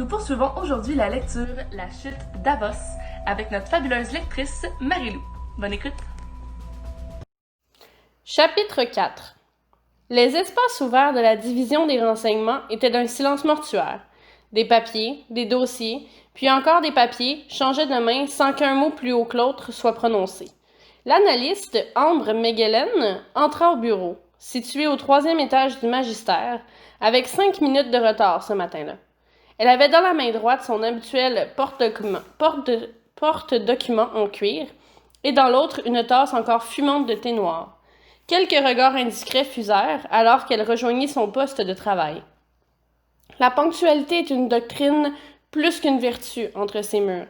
Nous poursuivons aujourd'hui la lecture La chute d'Avos avec notre fabuleuse lectrice Marie-Lou. Bonne écoute! Chapitre 4. Les espaces ouverts de la division des renseignements étaient d'un silence mortuaire. Des papiers, des dossiers, puis encore des papiers changeaient de main sans qu'un mot plus haut que l'autre soit prononcé. L'analyste Ambre Megelen entra au bureau, situé au 3e étage du magistère, avec 5 minutes de retard ce matin-là. Elle avait dans la main droite son habituel porte-document en cuir, et dans l'autre une tasse encore fumante de thé noir. Quelques regards indiscrets fusèrent alors qu'elle rejoignit son poste de travail. La ponctualité est une doctrine plus qu'une vertu entre ces murs.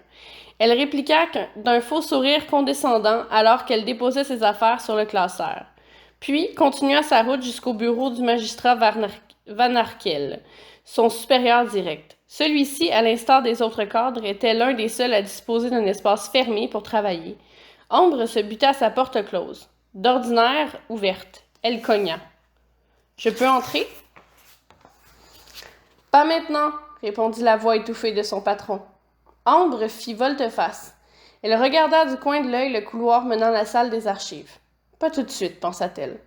Elle répliqua d'un faux sourire condescendant alors qu'elle déposait ses affaires sur le classeur. Puis continua sa route jusqu'au bureau du magistrat Van Arkel, son supérieur direct. Celui-ci, à l'instar des autres cadres, était l'un des seuls à disposer d'un espace fermé pour travailler. Ambre se buta à sa porte close. D'ordinaire, ouverte. Elle cogna. « Je peux entrer? » « Pas maintenant, » répondit la voix étouffée de son patron. Ambre fit volte-face. Elle regarda du coin de l'œil le couloir menant à la salle des archives. « Pas tout de suite, » pensa-t-elle.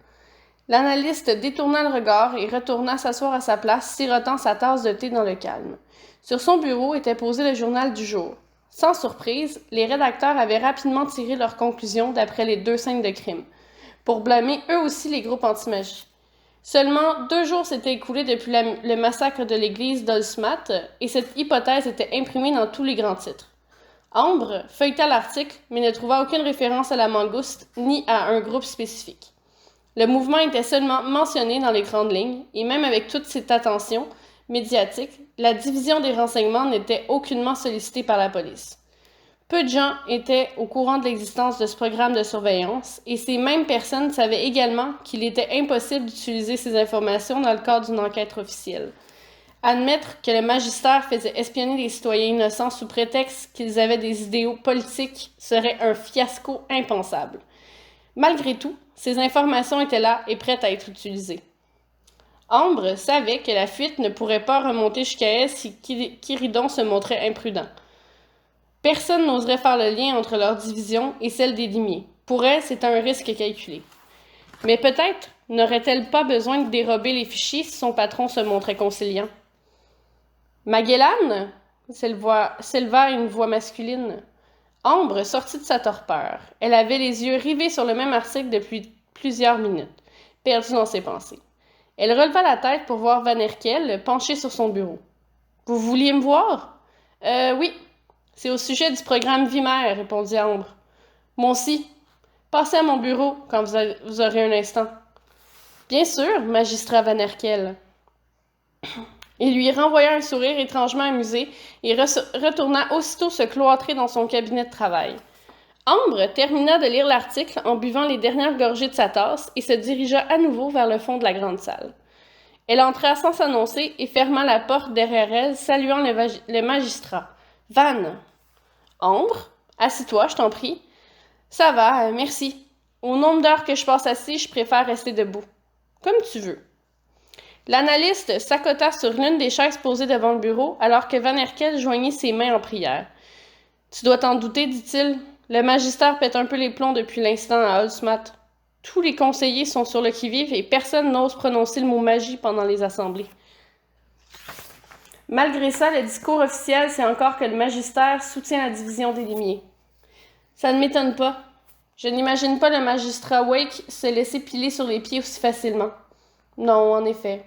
L'analyste détourna le regard et retourna s'asseoir à sa place, sirotant sa tasse de thé dans le calme. Sur son bureau était posé le journal du jour. Sans surprise, les rédacteurs avaient rapidement tiré leurs conclusions d'après les 2 scènes de crime, pour blâmer eux aussi les groupes anti-magie. Seulement 2 jours s'étaient écoulés depuis le massacre de l'église d'Olsmat, et cette hypothèse était imprimée dans tous les grands titres. Ambre feuilleta l'article, mais ne trouva aucune référence à la mangouste ni à un groupe spécifique. Le mouvement était seulement mentionné dans les grandes lignes, et même avec toute cette attention médiatique, la division des renseignements n'était aucunement sollicitée par la police. Peu de gens étaient au courant de l'existence de ce programme de surveillance, et ces mêmes personnes savaient également qu'il était impossible d'utiliser ces informations dans le cadre d'une enquête officielle. Admettre que le magistère faisait espionner les citoyens innocents sous prétexte qu'ils avaient des idéaux politiques serait un fiasco impensable. Malgré tout, ces informations étaient là et prêtes à être utilisées. Ambre savait que la fuite ne pourrait pas remonter jusqu'à elle si Quiridon se montrait imprudent. Personne n'oserait faire le lien entre leur division et celle des limiers. Pour elle, c'était un risque calculé. Mais peut-être n'aurait-elle pas besoin de dérober les fichiers si son patron se montrait conciliant. « Magellan » s'éleva une voix masculine. Ambre sortit de sa torpeur. Elle avait les yeux rivés sur le même article depuis plusieurs minutes, perdue dans ses pensées. Elle releva la tête pour voir Van Arkel penché sur son bureau. « Vous vouliez me voir? »« Oui. C'est au sujet du programme Vimer, » répondit Ambre. « Moi aussi. Passez à mon bureau quand vous aurez un instant. »« Bien sûr, magistrat Van Arkel. » Il lui renvoya un sourire étrangement amusé et retourna aussitôt se cloîtrer dans son cabinet de travail. Ambre termina de lire l'article en buvant les dernières gorgées de sa tasse et se dirigea à nouveau vers le fond de la grande salle. Elle entra sans s'annoncer et ferma la porte derrière elle, saluant le magistrat. « Van! »« Ambre, assis-toi, je t'en prie. »« Ça va, merci. Au nombre d'heures que je passe assis, je préfère rester debout. »« Comme tu veux. » L'analyste s'accota sur l'une des chaises posées devant le bureau, alors que Van Arkel joignit ses mains en prière. « Tu dois t'en douter, dit-il. Le magistère pète un peu les plombs depuis l'incident à Olsmat. Tous les conseillers sont sur le qui-vive et personne n'ose prononcer le mot magie pendant les assemblées. Malgré ça, le discours officiel, c'est encore que le magistère soutient la division des limiers. Ça ne m'étonne pas. Je n'imagine pas le magistrat Wake se laisser piler sur les pieds aussi facilement. Non, en effet.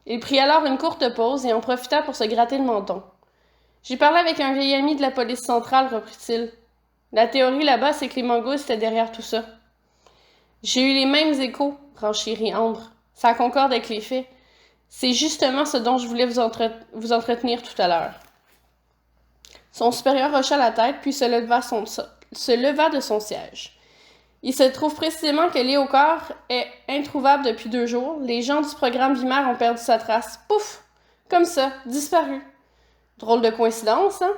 Il prit alors une courte pause et en profita pour se gratter le menton. « J'ai parlé avec un vieil ami de la police centrale, reprit-il. La théorie là-bas, c'est que les mangoustes étaient derrière tout ça. »« J'ai eu les mêmes échos, » renchérit Ambre. « Ça concorde avec les faits. C'est justement ce dont je voulais vous entretenir tout à l'heure. » Son supérieur hocha la tête, puis se leva de son siège. Il se trouve précisément que Léocor est introuvable depuis 2 jours. Les gens du programme Vimer ont perdu sa trace. Pouf! Comme ça, disparu. Drôle de coïncidence, hein?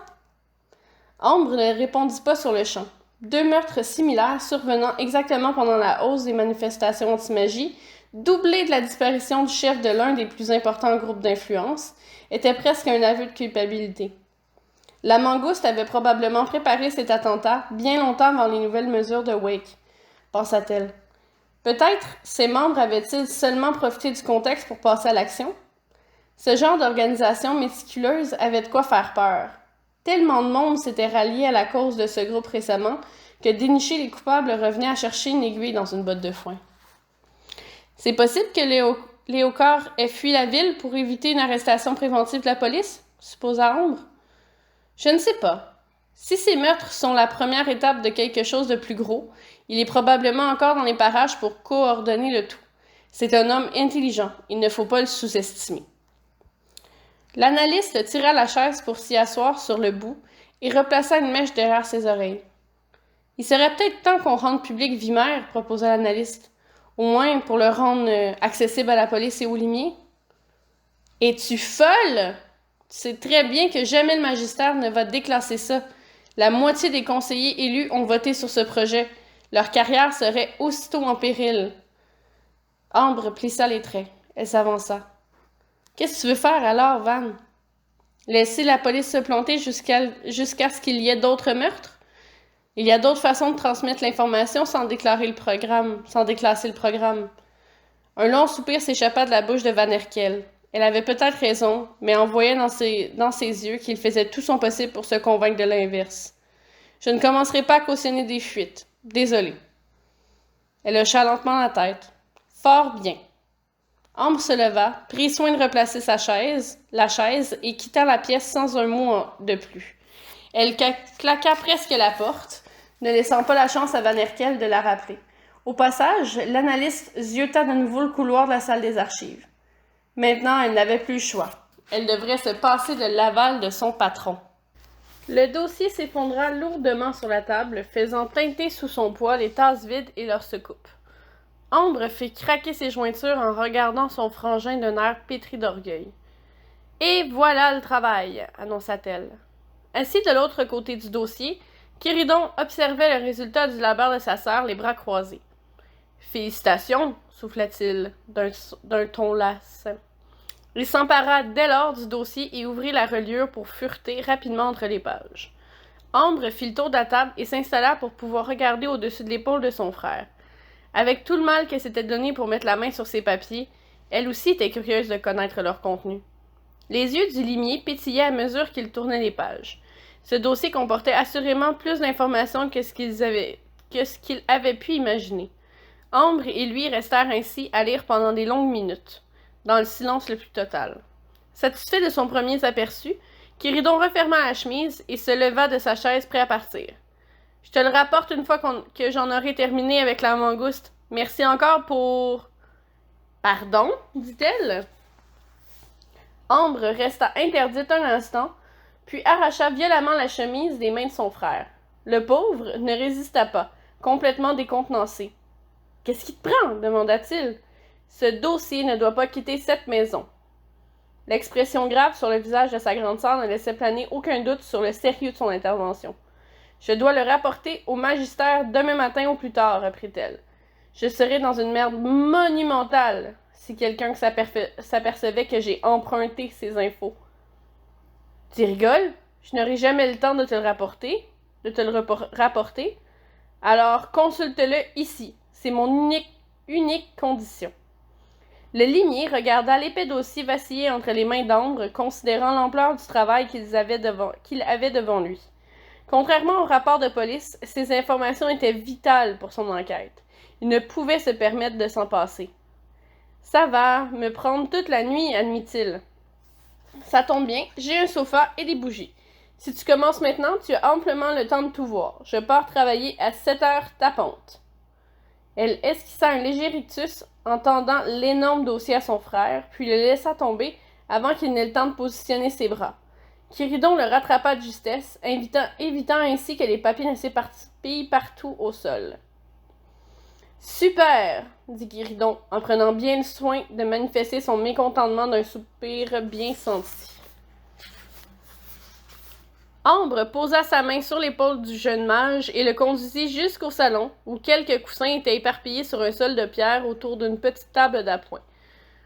Ambre ne répondit pas sur le champ. 2 meurtres similaires survenant exactement pendant la hausse des manifestations anti-magie doublé de la disparition du chef de l'un des plus importants groupes d'influence, était presque un aveu de culpabilité. La mangouste avait probablement préparé cet attentat bien longtemps avant les nouvelles mesures de Wake, pensa-t-elle. Peut-être ses membres avaient-ils seulement profité du contexte pour passer à l'action? Ce genre d'organisation méticuleuse avait de quoi faire peur. Tellement de monde s'était rallié à la cause de ce groupe récemment que dénicher les coupables revenait à chercher une aiguille dans une botte de foin. C'est possible que Léocor ait fui la ville pour éviter une arrestation préventive de la police, supposa Ambre. Je ne sais pas. Si ces meurtres sont la première étape de quelque chose de plus gros, il est probablement encore dans les parages pour coordonner le tout. C'est un homme intelligent, il ne faut pas le sous-estimer. L'analyste tira la chaise pour s'y asseoir sur le bout et replaça une mèche derrière ses oreilles. « Il serait peut-être temps qu'on rende public Vimer, proposa l'analyste. Au moins pour le rendre accessible à la police et aux limiers. »« Es-tu folle? Tu sais très bien que jamais le magistère ne va déclasser ça. La moitié des conseillers élus ont voté sur ce projet. Leur carrière serait aussitôt en péril. » Ambre plissa les traits. Elle s'avança. « Qu'est-ce que tu veux faire alors, Van? Laisser la police se planter jusqu'à ce qu'il y ait d'autres meurtres? Il y a d'autres façons de transmettre l'information sans déclasser le programme. » Un long soupir s'échappa de la bouche de Van Erkel. Elle avait peut-être raison, mais on voyait dans ses yeux qu'il faisait tout son possible pour se convaincre de l'inverse. « Je ne commencerai pas à cautionner des fuites. Désolée. » Elle hocha lentement la tête. « Fort bien. » Ambre se leva, prit soin de replacer la chaise, et quitta la pièce sans un mot de plus. Elle claqua presque la porte, ne laissant pas la chance à Van Erkel de la rappeler. Au passage, l'analyste ziotta de nouveau le couloir de la salle des archives. Maintenant, elle n'avait plus le choix. Elle devrait se passer de l'aval de son patron. Le dossier s'effondra lourdement sur la table, faisant teinter sous son poids les tasses vides et leurs secoupes. Ambre fit craquer ses jointures en regardant son frangin d'un air pétri d'orgueil. « Et voilà le travail, » annonça-t-elle. Assis de l'autre côté du dossier, Kiridon observait le résultat du labeur de sa sœur, les bras croisés. « Félicitations, » souffla-t-il d'un ton las. Il s'empara dès lors du dossier et ouvrit la reliure pour fureter rapidement entre les pages. Ambre fit le tour de la table et s'installa pour pouvoir regarder au-dessus de l'épaule de son frère. Avec tout le mal qu'elle s'était donné pour mettre la main sur ses papiers, elle aussi était curieuse de connaître leur contenu. Les yeux du limier pétillaient à mesure qu'il tournait les pages. Ce dossier comportait assurément plus d'informations que ce qu'il avait pu imaginer. Ambre et lui restèrent ainsi à lire pendant des longues minutes, dans le silence le plus total. Satisfait de son premier aperçu, Kiridon referma la chemise et se leva de sa chaise prêt à partir. « Je te le rapporte une fois que j'en aurai terminé avec la mangouste. Merci encore pour... »« Pardon ?» dit-elle. Ambre resta interdite un instant, puis arracha violemment la chemise des mains de son frère. Le pauvre ne résista pas, complètement décontenancé. « Qu'est-ce qui te prend? » demanda-t-il. « Ce dossier ne doit pas quitter cette maison. » L'expression grave sur le visage de sa grande sœur ne laissait planer aucun doute sur le sérieux de son intervention. « Je dois le rapporter au magistère demain matin au plus tard, reprit-elle. Je serai dans une merde monumentale si quelqu'un s'apercevait que j'ai emprunté ces infos. »« Tu rigoles? Je n'aurai jamais le temps de te le rapporter. Alors consulte-le ici. C'est mon unique condition. » Le limier regarda l'épais dossier vaciller entre les mains d'Ambre, considérant l'ampleur du travail qu'il avait devant lui. Contrairement au rapport de police, ces informations étaient vitales pour son enquête. Il ne pouvait se permettre de s'en passer. « Ça va me prendre toute la nuit, admit-il. Ça tombe bien, j'ai un sofa et des bougies. Si tu commences maintenant, tu as amplement le temps de tout voir. Je pars travailler à 7 heures tapante. » Elle esquissa un léger rictus en tendant l'énorme dossier à son frère, puis le laissa tomber avant qu'il n'ait le temps de positionner ses bras. Kiridon le rattrapa de justesse, évitant ainsi que les papiers ne s'éparpillent partout au sol. « Super !» dit Kiridon, en prenant bien le soin de manifester son mécontentement d'un soupir bien senti. Ambre posa sa main sur l'épaule du jeune mage et le conduisit jusqu'au salon, où quelques coussins étaient éparpillés sur un sol de pierre autour d'une petite table d'appoint.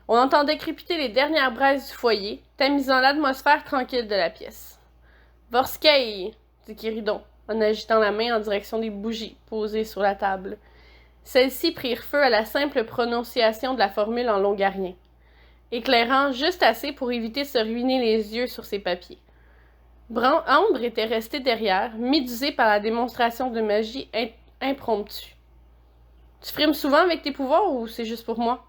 On entendait crépiter les dernières braises du foyer, tamisant l'atmosphère tranquille de la pièce. « Vorskei » dit Kiridon, en agitant la main en direction des bougies posées sur la table. Celles-ci prirent feu à la simple prononciation de la formule en longarien, éclairant juste assez pour éviter de se ruiner les yeux sur ses papiers. Ambre était restée derrière, médusée par la démonstration de magie impromptue. « Tu frimes souvent avec tes pouvoirs ou c'est juste pour moi? »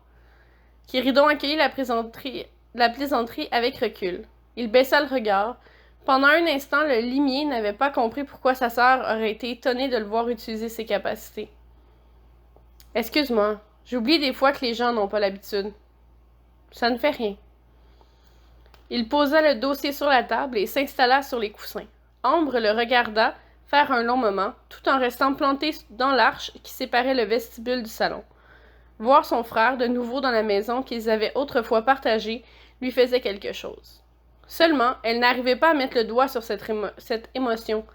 Kiridon accueillit la plaisanterie avec recul. Il baissa le regard. Pendant un instant, le limier n'avait pas compris pourquoi sa sœur aurait été étonnée de le voir utiliser ses capacités. « Excuse-moi, j'oublie des fois que les gens n'ont pas l'habitude. »« Ça ne fait rien. » Il posa le dossier sur la table et s'installa sur les coussins. Ambre le regarda faire un long moment, tout en restant plantée dans l'arche qui séparait le vestibule du salon. Voir son frère de nouveau dans la maison qu'ils avaient autrefois partagée lui faisait quelque chose. Seulement, elle n'arrivait pas à mettre le doigt sur cette émotion.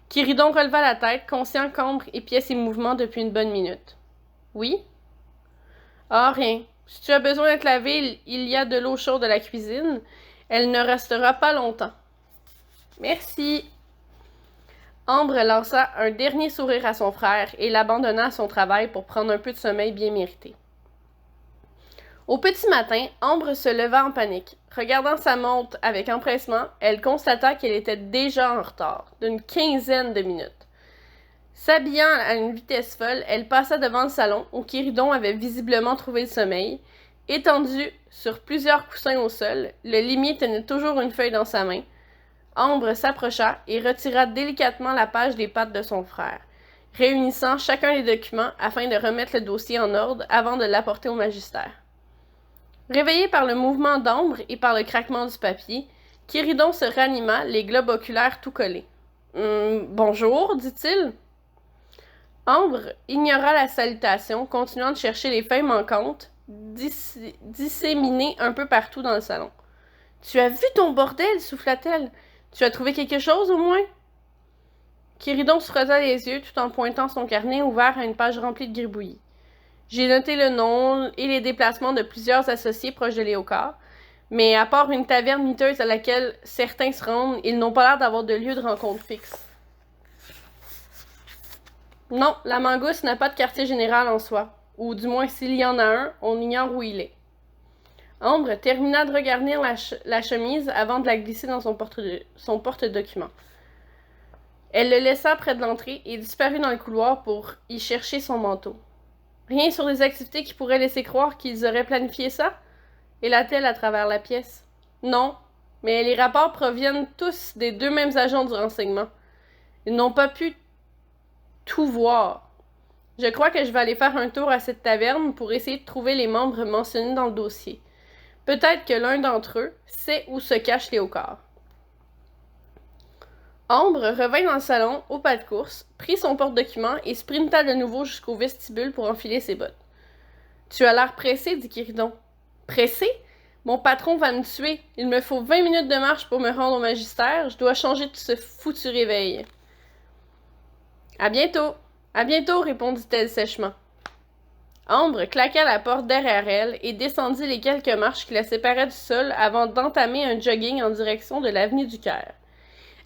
Kiridon releva la tête, conscient qu'Ambre épiait ses mouvements depuis une bonne minute. « Oui? »« Ah, rien. Si tu as besoin d'être lavé, il y a de l'eau chaude à la cuisine. Elle ne restera pas longtemps. »« Merci. » Ambre lança un dernier sourire à son frère et l'abandonna à son travail pour prendre un peu de sommeil bien mérité. Au petit matin, Ambre se leva en panique. Regardant sa montre avec empressement, elle constata qu'elle était déjà en retard, d'une quinzaine de minutes. S'habillant à une vitesse folle, elle passa devant le salon où Kiridon avait visiblement trouvé le sommeil. Étendu sur plusieurs coussins au sol, le limier tenait toujours une feuille dans sa main. Ambre s'approcha et retira délicatement la page des pattes de son frère, réunissant chacun des documents afin de remettre le dossier en ordre avant de l'apporter au magistère. Réveillé par le mouvement d'Ambre et par le craquement du papier, Kiridon se ranima, les globes oculaires tout collés. « Bonjour, dit-il. » Ambre ignora la salutation, continuant de chercher les feuilles manquantes, disséminées un peu partout dans le salon. « Tu as vu ton bordel? » souffla-t-elle. « Tu as trouvé quelque chose, au moins? » Kiridon se frotta les yeux tout en pointant son carnet ouvert à une page remplie de gribouillis. « J'ai noté le nom et les déplacements de plusieurs associés proches de Léocard, mais à part une taverne miteuse à laquelle certains se rendent, ils n'ont pas l'air d'avoir de lieu de rencontre fixe. » Non, la Mangouste n'a pas de quartier général en soi, ou du moins s'il y en a un, on ignore où il est. Ambre termina de regarnir la chemise avant de la glisser dans son porte-document. Elle le laissa près de l'entrée et disparut dans le couloir pour y chercher son manteau. Rien sur les activités qui pourraient laisser croire qu'ils auraient planifié ça? Héla-t-elle à travers la pièce? Non, mais les rapports proviennent tous des deux mêmes agents du renseignement. Ils n'ont pas pu tout voir. Je crois que je vais aller faire un tour à cette taverne pour essayer de trouver les membres mentionnés dans le dossier. Peut-être que l'un d'entre eux sait où se cache Léocard. Ambre revint dans le salon, au pas de course, prit son porte-document et sprinta de nouveau jusqu'au vestibule pour enfiler ses bottes. « Tu as l'air pressé, dit Kiridon. »« Pressé? Mon patron va me tuer. Il me faut 20 minutes de marche pour me rendre au magistère. Je dois changer de ce foutu réveil. »« À bientôt. À bientôt, répondit-elle sèchement. Ambre claqua la porte derrière elle et descendit les quelques marches qui la séparaient du sol avant d'entamer un jogging en direction de l'avenue du Caire.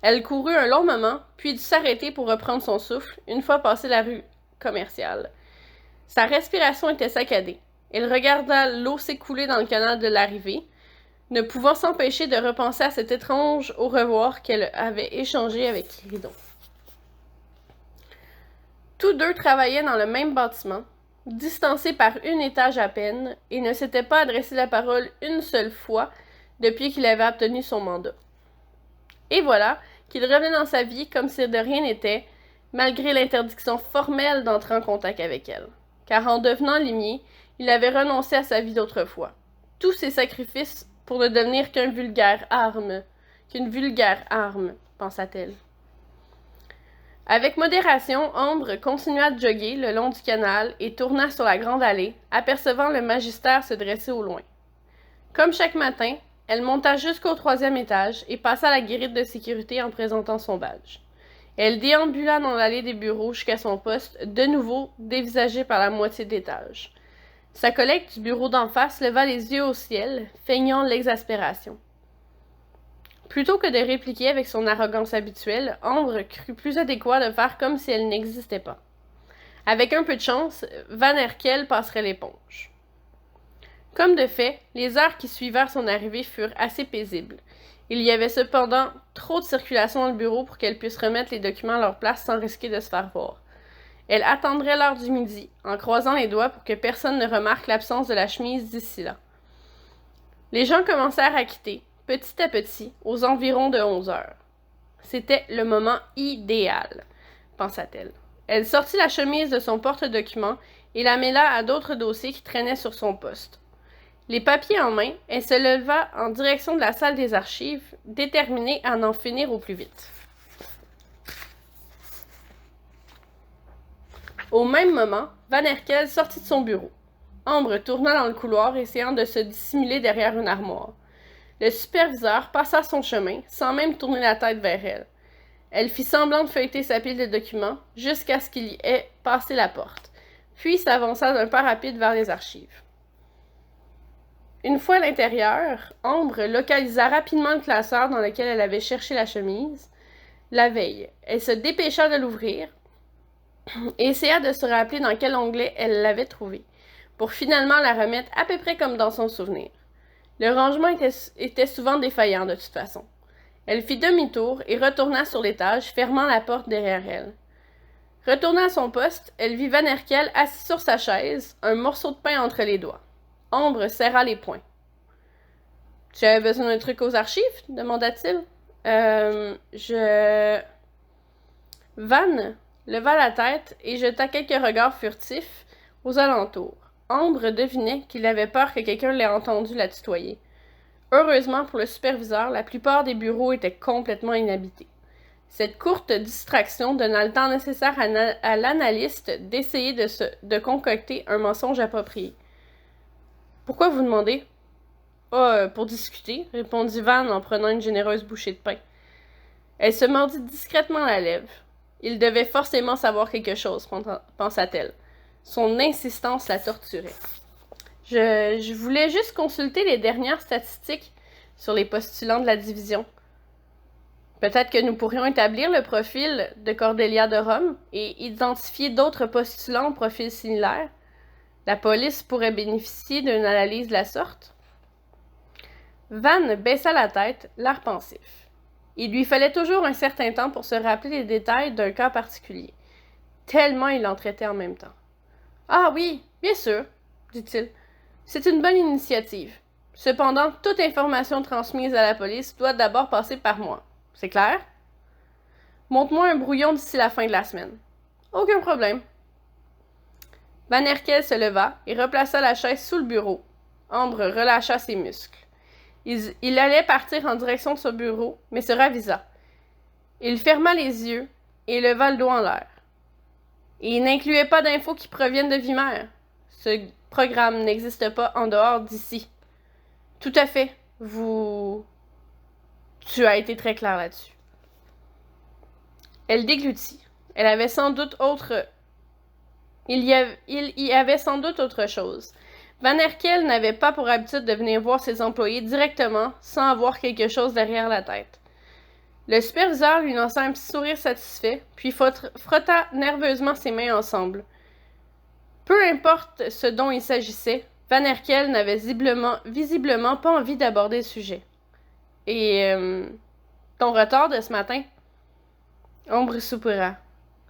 Elle courut un long moment, puis dut s'arrêter pour reprendre son souffle, une fois passée la rue commerciale. Sa respiration était saccadée. Elle regarda l'eau s'écouler dans le canal de l'arrivée, ne pouvant s'empêcher de repenser à cet étrange au revoir qu'elle avait échangé avec Kiridon. Tous deux travaillaient dans le même bâtiment, distancés par un étage à peine, et ne s'étaient pas adressé la parole une seule fois depuis qu'il avait obtenu son mandat. Et voilà qu'il revenait dans sa vie comme si de rien n'était, malgré l'interdiction formelle d'entrer en contact avec elle. Car en devenant limier, il avait renoncé à sa vie d'autrefois. Tous ses sacrifices pour ne devenir qu'une vulgaire arme, pensa-t-elle. Avec modération, Ambre continua de jogger le long du canal et tourna sur la grande allée, apercevant le magistère se dresser au loin. Comme chaque matin, elle monta jusqu'au 3e étage et passa la guérite de sécurité en présentant son badge. Elle déambula dans l'allée des bureaux jusqu'à son poste, de nouveau dévisagé par la moitié de l'étage. Sa collègue du bureau d'en face leva les yeux au ciel, feignant l'exaspération. Plutôt que de répliquer avec son arrogance habituelle, Ambre crut plus adéquat de faire comme si elle n'existait pas. Avec un peu de chance, Van Herkel passerait l'éponge. Comme de fait, les heures qui suivirent son arrivée furent assez paisibles. Il y avait cependant trop de circulation dans le bureau pour qu'elle puisse remettre les documents à leur place sans risquer de se faire voir. Elle attendrait l'heure du midi, en croisant les doigts pour que personne ne remarque l'absence de la chemise d'ici là. Les gens commencèrent à quitter, petit à petit, aux environs de 11 heures. C'était le moment idéal, pensa-t-elle. Elle sortit la chemise de son porte-documents et la mêla à d'autres dossiers qui traînaient sur son poste. Les papiers en main, elle se leva en direction de la salle des archives, déterminée à en finir au plus vite. Au même moment, Van Herkel sortit de son bureau. Ambre tourna dans le couloir, essayant de se dissimuler derrière une armoire. Le superviseur passa son chemin, sans même tourner la tête vers elle. Elle fit semblant de feuilleter sa pile de documents, jusqu'à ce qu'il y ait passé la porte, puis s'avança d'un pas rapide vers les archives. Une fois à l'intérieur, Ambre localisa rapidement le classeur dans lequel elle avait cherché la chemise. La veille, elle se dépêcha de l'ouvrir et essaya de se rappeler dans quel onglet elle l'avait trouvée, pour finalement la remettre à peu près comme dans son souvenir. Le rangement était souvent défaillant de toute façon. Elle fit demi-tour et retourna sur l'étage, fermant la porte derrière elle. Retournant à son poste, elle vit Van Herkel assis sur sa chaise, un morceau de pain entre les doigts. Ambre serra les poings. « Tu avais besoin d'un truc aux archives? » demanda-t-il. Van leva la tête et jeta quelques regards furtifs aux alentours. Ambre devinait qu'il avait peur que quelqu'un l'ait entendu la tutoyer. Heureusement pour le superviseur, la plupart des bureaux étaient complètement inhabités. Cette courte distraction donna le temps nécessaire à l'analyste d'essayer de concocter un mensonge approprié. « Pourquoi vous demandez? »« pour discuter, » répondit Van en prenant une généreuse bouchée de pain. Elle se mordit discrètement la lèvre. Il devait forcément savoir quelque chose, pensa-t-elle. Son insistance la torturait. Je voulais juste consulter les dernières statistiques sur les postulants de la division. Peut-être que nous pourrions établir le profil de Cordelia de Rome et identifier d'autres postulants au profil similaire. La police pourrait bénéficier d'une analyse de la sorte. Van baissa la tête, l'air pensif. Il lui fallait toujours un certain temps pour se rappeler les détails d'un cas particulier. Tellement il en traitait en même temps. « Ah oui, bien sûr, » dit-il. « C'est une bonne initiative. Cependant, toute information transmise à la police doit d'abord passer par moi. C'est clair? Montre-moi un brouillon d'ici la fin de la semaine. » Aucun problème. Van Herkel se leva et replaça la chaise sous le bureau. Ambre relâcha ses muscles. Il allait partir en direction de son bureau, mais se ravisa. Il ferma les yeux et leva le doigt en l'air. Et il n'incluait pas d'infos qui proviennent de Vimer. Ce programme n'existe pas en dehors d'ici. Tout à fait. Tu as été très clair là-dessus. Elle déglutit. Elle avait sans doute Il y avait sans doute autre chose. Van Herkel n'avait pas pour habitude de venir voir ses employés directement sans avoir quelque chose derrière la tête. Le superviseur lui lança un petit sourire satisfait, puis frotta nerveusement ses mains ensemble. Peu importe ce dont il s'agissait, Van Herkel n'avait visiblement pas envie d'aborder le sujet. « Et ton retard de ce matin? » Ambre soupira.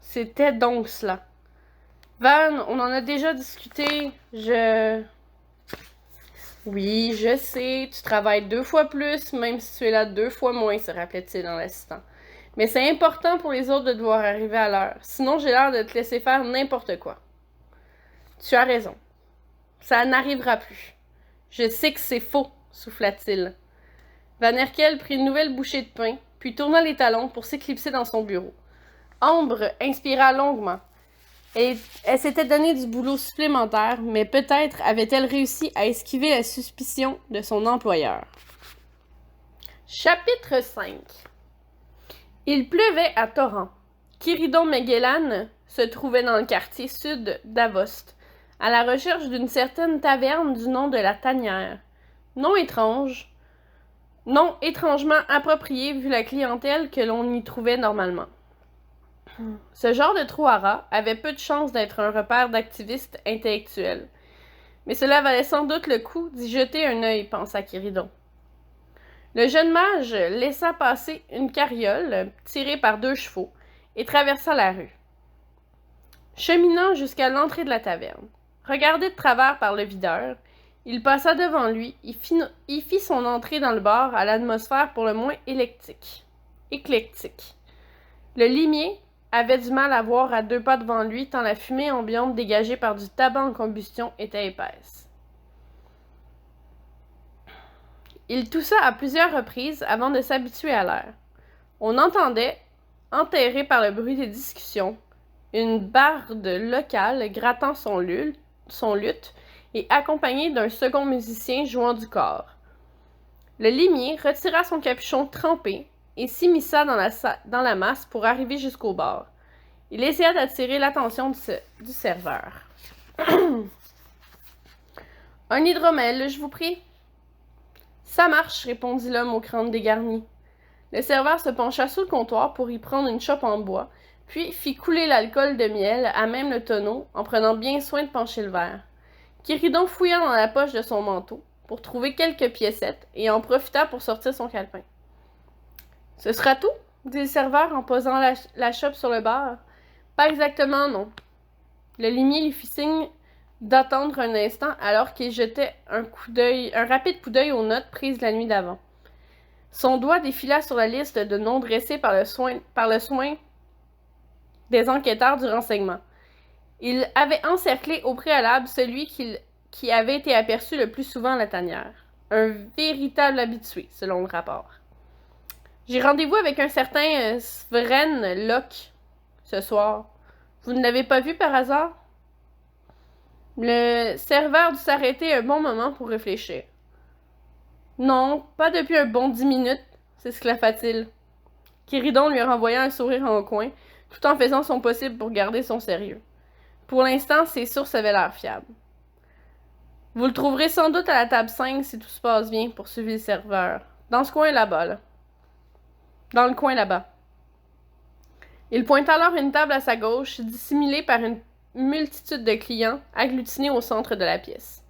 C'était donc cela. « Van, on en a déjà discuté. Oui, je sais, tu travailles 2 fois plus, même si tu es là 2 fois moins, se rappelait-il en l'assistant. Mais c'est important pour les autres de devoir arriver à l'heure, sinon j'ai l'air de te laisser faire n'importe quoi. Tu as raison. Ça n'arrivera plus. Je sais que c'est faux, souffla-t-il. Van Herkel prit une nouvelle bouchée de pain, puis tourna les talons pour s'éclipser dans son bureau. Ambre inspira longuement. Elle s'était donné du boulot supplémentaire, mais peut-être avait-elle réussi à esquiver la suspicion de son employeur. Chapitre 5. Il pleuvait à torrents. Kiridon Magellan se trouvait dans le quartier sud d'Avost, à la recherche d'une certaine taverne du nom de la Tanière. Nom étrangement approprié vu la clientèle que l'on y trouvait normalement. Ce genre de trou à rats avait peu de chances d'être un repère d'activistes intellectuels. Mais cela valait sans doute le coup d'y jeter un œil, pensa Kiridon. Le jeune mage laissa passer une carriole tirée par 2 chevaux et traversa la rue. Cheminant jusqu'à l'entrée de la taverne, regardé de travers par le videur, il passa devant lui et fit son entrée dans le bar à l'atmosphère pour le moins éclectique. Le limier avait du mal à voir à 2 pas devant lui tant la fumée ambiante dégagée par du tabac en combustion était épaisse. Il toussa à plusieurs reprises avant de s'habituer à l'air. On entendait, enterré par le bruit des discussions, une barde locale grattant son luth et accompagnée d'un second musicien jouant du cor. Le limier retira son capuchon trempé et s'immisça dans la masse pour arriver jusqu'au bar. Il essaya d'attirer l'attention du serveur. Un hydromel, je vous prie. Ça marche, répondit l'homme au crâne dégarni. Le serveur se pencha sous le comptoir pour y prendre une chope en bois, puis fit couler l'alcool de miel à même le tonneau en prenant bien soin de pencher le verre. Kiridon fouilla dans la poche de son manteau pour trouver quelques piécettes et en profita pour sortir son calepin. « Ce sera tout? » dit le serveur en posant la chope sur le bar. « Pas exactement, non. » Le limier lui fit signe d'attendre un instant alors qu'il jetait un rapide coup d'œil aux notes prises la nuit d'avant. Son doigt défila sur la liste de noms dressés par le soin des enquêteurs du renseignement. Il avait encerclé au préalable celui qui avait été aperçu le plus souvent à la tanière. Un véritable habitué, selon le rapport. J'ai rendez-vous avec un certain Svren Locke ce soir. Vous ne l'avez pas vu par hasard? Le serveur dut s'arrêter un bon moment pour réfléchir. Non, pas depuis un bon 10 minutes, s'esclaffa-t-il. Kiridon lui renvoya un sourire en coin, tout en faisant son possible pour garder son sérieux. Pour l'instant, ses sources avaient l'air fiables. Vous le trouverez sans doute à la table 5 si tout se passe bien, poursuivit le serveur. Dans ce coin là-bas, là. Dans le coin là-bas. Il pointa alors une table à sa gauche, dissimulée par une multitude de clients agglutinés au centre de la pièce.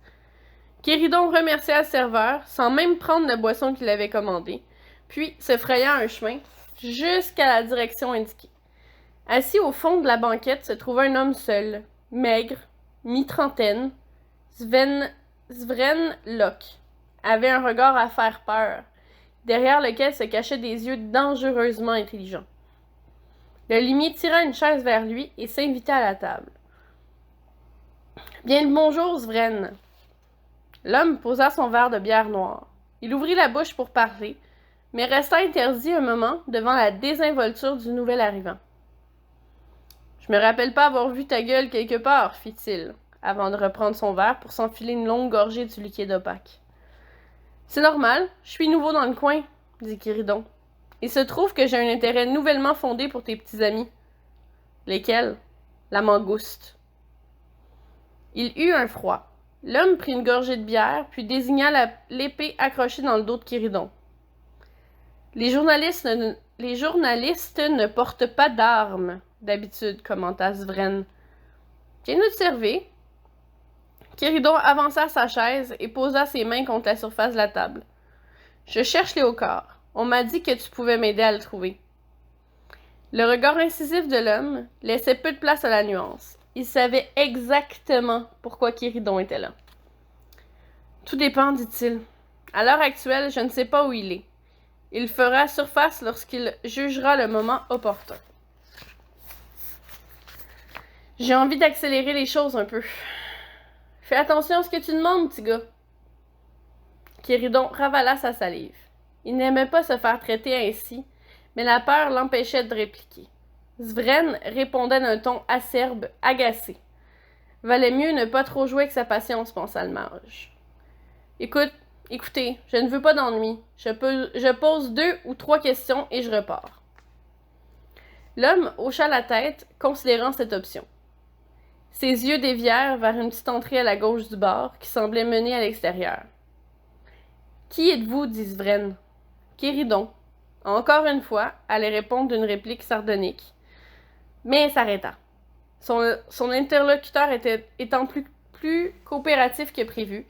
Kiridon remercia le serveur, sans même prendre la boisson qu'il avait commandée, puis se fraya un chemin jusqu'à la direction indiquée. Assis au fond de la banquette se trouvait un homme seul, maigre, mi-trentaine. Svren Locke avait un regard à faire peur, derrière lequel se cachaient des yeux dangereusement intelligents. Le limier tira une chaise vers lui et s'invita à la table. « Bien le bonjour, Svren. » L'homme posa son verre de bière noire. Il ouvrit la bouche pour parler, mais resta interdit un moment devant la désinvolture du nouvel arrivant. « Je me rappelle pas avoir vu ta gueule quelque part, fit-il, avant de reprendre son verre pour s'enfiler une longue gorgée du liquide opaque. « C'est normal, je suis nouveau dans le coin, dit Kiridon. Il se trouve que j'ai un intérêt nouvellement fondé pour tes petits amis. »« Lesquels? » ?»« La mangouste. » Il eut un froid. L'homme prit une gorgée de bière, puis désigna l'épée accrochée dans le dos de Kiridon. « Les journalistes ne portent pas d'armes, d'habitude, commenta Svren. »« Bien observé. » Kiridon avança sa chaise et posa ses mains contre la surface de la table. « Je cherche Léocard. On m'a dit que tu pouvais m'aider à le trouver. » Le regard incisif de l'homme laissait peu de place à la nuance. Il savait exactement pourquoi Kiridon était là. « Tout dépend, dit-il. À l'heure actuelle, je ne sais pas où il est. Il fera surface lorsqu'il jugera le moment opportun. » J'ai envie d'accélérer les choses un peu. Fais attention à ce que tu demandes, petit gars. Kiridon ravala sa salive. Il n'aimait pas se faire traiter ainsi, mais la peur l'empêchait de répliquer. Svren répondait d'un ton acerbe, agacé. Valait mieux ne pas trop jouer avec sa patience, pensa le mage. Écoute, Écoutez, je ne veux pas d'ennui. Je pose 2 ou 3 questions et je repars. L'homme hocha la tête, considérant cette option. Ses yeux dévièrent vers une petite entrée à la gauche du bar, qui semblait mener à l'extérieur. « Qui êtes-vous » dit Svren. « Kéridon. » Encore une fois, allait répondre d'une réplique sardonique, mais s'arrêta. Son interlocuteur étant plus coopératif que prévu,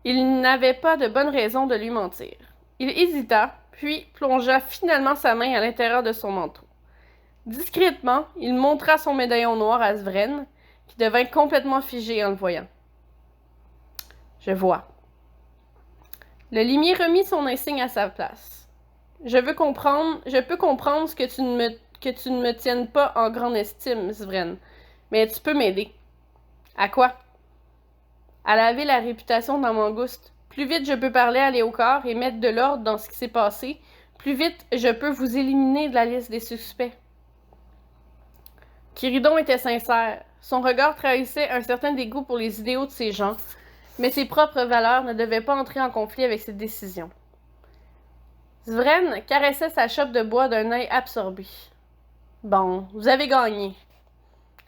il n'avait pas de bonne raison de lui mentir. Il hésita, puis plongea finalement sa main à l'intérieur de son manteau. Discrètement, il montra son médaillon noir à Svren, qui devint complètement figé en le voyant. « Je vois. » Le limier remit son insigne à sa place. « Je peux comprendre que tu ne me tiennes pas en grande estime, Svren, mais tu peux m'aider. »« À quoi? » ?»« À laver la réputation d'un mangouste. Plus vite je peux parler à Léocard et mettre de l'ordre dans ce qui s'est passé, plus vite je peux vous éliminer de la liste des suspects. » Kéridon était sincère. Son regard trahissait un certain dégoût pour les idéaux de ces gens, mais ses propres valeurs ne devaient pas entrer en conflit avec ses décisions. Svren caressait sa chope de bois d'un œil absorbé. « Bon, vous avez gagné. »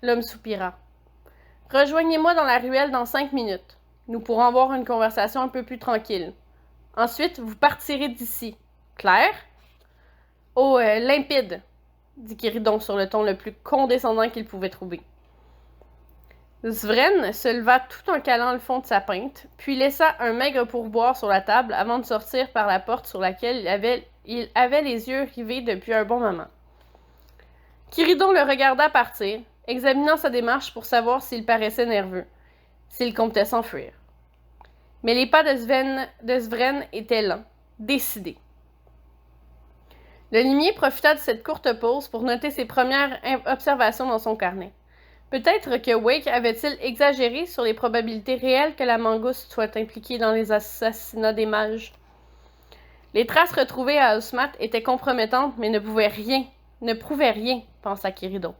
L'homme soupira. « Rejoignez-moi dans la ruelle dans 5 minutes. Nous pourrons avoir une conversation un peu plus tranquille. Ensuite, vous partirez d'ici. Clair? »« Oh, limpide, » dit Kéridon sur le ton le plus condescendant qu'il pouvait trouver. Svren se leva tout en calant le fond de sa pinte, puis laissa un maigre pourboire sur la table avant de sortir par la porte sur laquelle il avait les yeux rivés depuis un bon moment. Kéridon le regarda partir, examinant sa démarche pour savoir s'il paraissait nerveux, s'il comptait s'enfuir. Mais les pas de Svren étaient lents, décidés. Le limier profita de cette courte pause pour noter ses premières observations dans son carnet. Peut-être que Wake avait-il exagéré sur les probabilités réelles que la mangouste soit impliquée dans les assassinats des mages. Les traces retrouvées à Osmat étaient compromettantes, mais ne prouvaient rien, pensa Kéridon.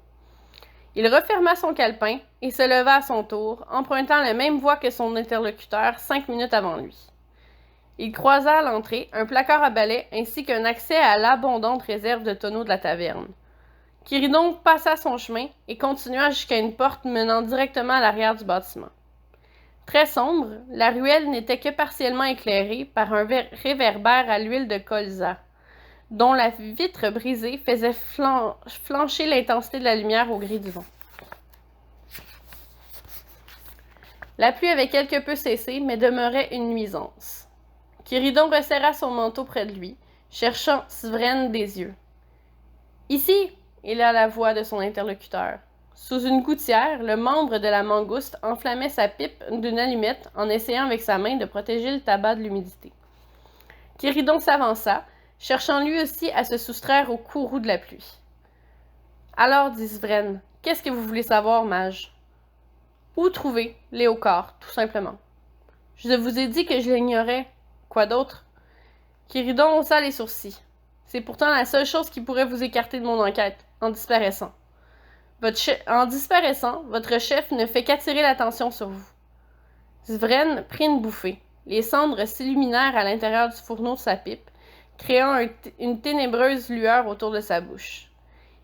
Il referma son calepin et se leva à son tour, empruntant la même voie que son interlocuteur 5 minutes avant lui. Il croisa à l'entrée un placard à balai ainsi qu'un accès à l'abondante réserve de tonneaux de la taverne. Kéridon passa son chemin et continua jusqu'à une porte menant directement à l'arrière du bâtiment. Très sombre, la ruelle n'était que partiellement éclairée par un réverbère à l'huile de colza, dont la vitre brisée faisait flancher l'intensité de la lumière au gré du vent. La pluie avait quelque peu cessé, mais demeurait une nuisance. Kéridon resserra son manteau près de lui, cherchant Svren des yeux. « Ici !» héla la voix de son interlocuteur. Sous une gouttière, le membre de la mangouste enflammait sa pipe d'une allumette en essayant avec sa main de protéger le tabac de l'humidité. Kéridon s'avança, cherchant lui aussi à se soustraire au courroux de la pluie. « Alors, dit Svren, qu'est-ce que vous voulez savoir, mage? »« Où trouver Léocard, tout simplement. »« Je vous ai dit que je l'ignorais. Quoi d'autre? » Kéridon haussa les sourcils. « C'est pourtant la seule chose qui pourrait vous écarter de mon enquête, en disparaissant. En disparaissant, votre chef ne fait qu'attirer l'attention sur vous. » Svren prit une bouffée. Les cendres s'illuminèrent à l'intérieur du fourneau de sa pipe, créant une ténébreuse lueur autour de sa bouche.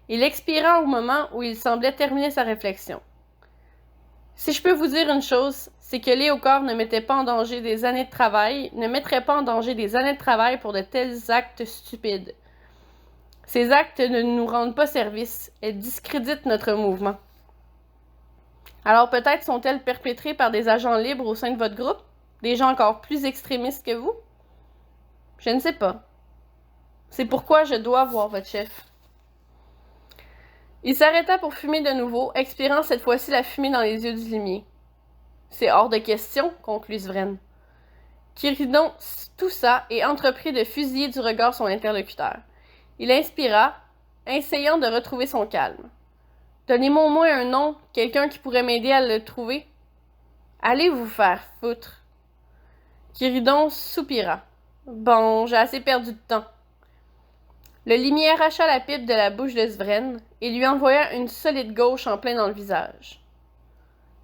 Il expira au moment où il semblait terminer sa réflexion. « Si je peux vous dire une chose, c'est que Léocard ne mettrait pas en danger des années de travail pour de tels actes stupides. Ces actes ne nous rendent pas service, elles discréditent notre mouvement. Alors peut-être sont-elles perpétrées par des agents libres au sein de votre groupe? Des gens encore plus extrémistes que vous? Je ne sais pas. C'est pourquoi je dois voir votre chef. » Il s'arrêta pour fumer de nouveau, expirant cette fois-ci la fumée dans les yeux du limier. « C'est hors de question, » conclut Svren. Kéridon toussa et entreprit de fusiller du regard son interlocuteur. Il inspira, essayant de retrouver son calme. « Donnez-moi au moins un nom, quelqu'un qui pourrait m'aider à le trouver. »« Allez vous faire foutre. » Kéridon soupira. « Bon, j'ai assez perdu de temps. » Le limier arracha la pipe de la bouche de Svren et lui envoya une solide gauche en plein dans le visage.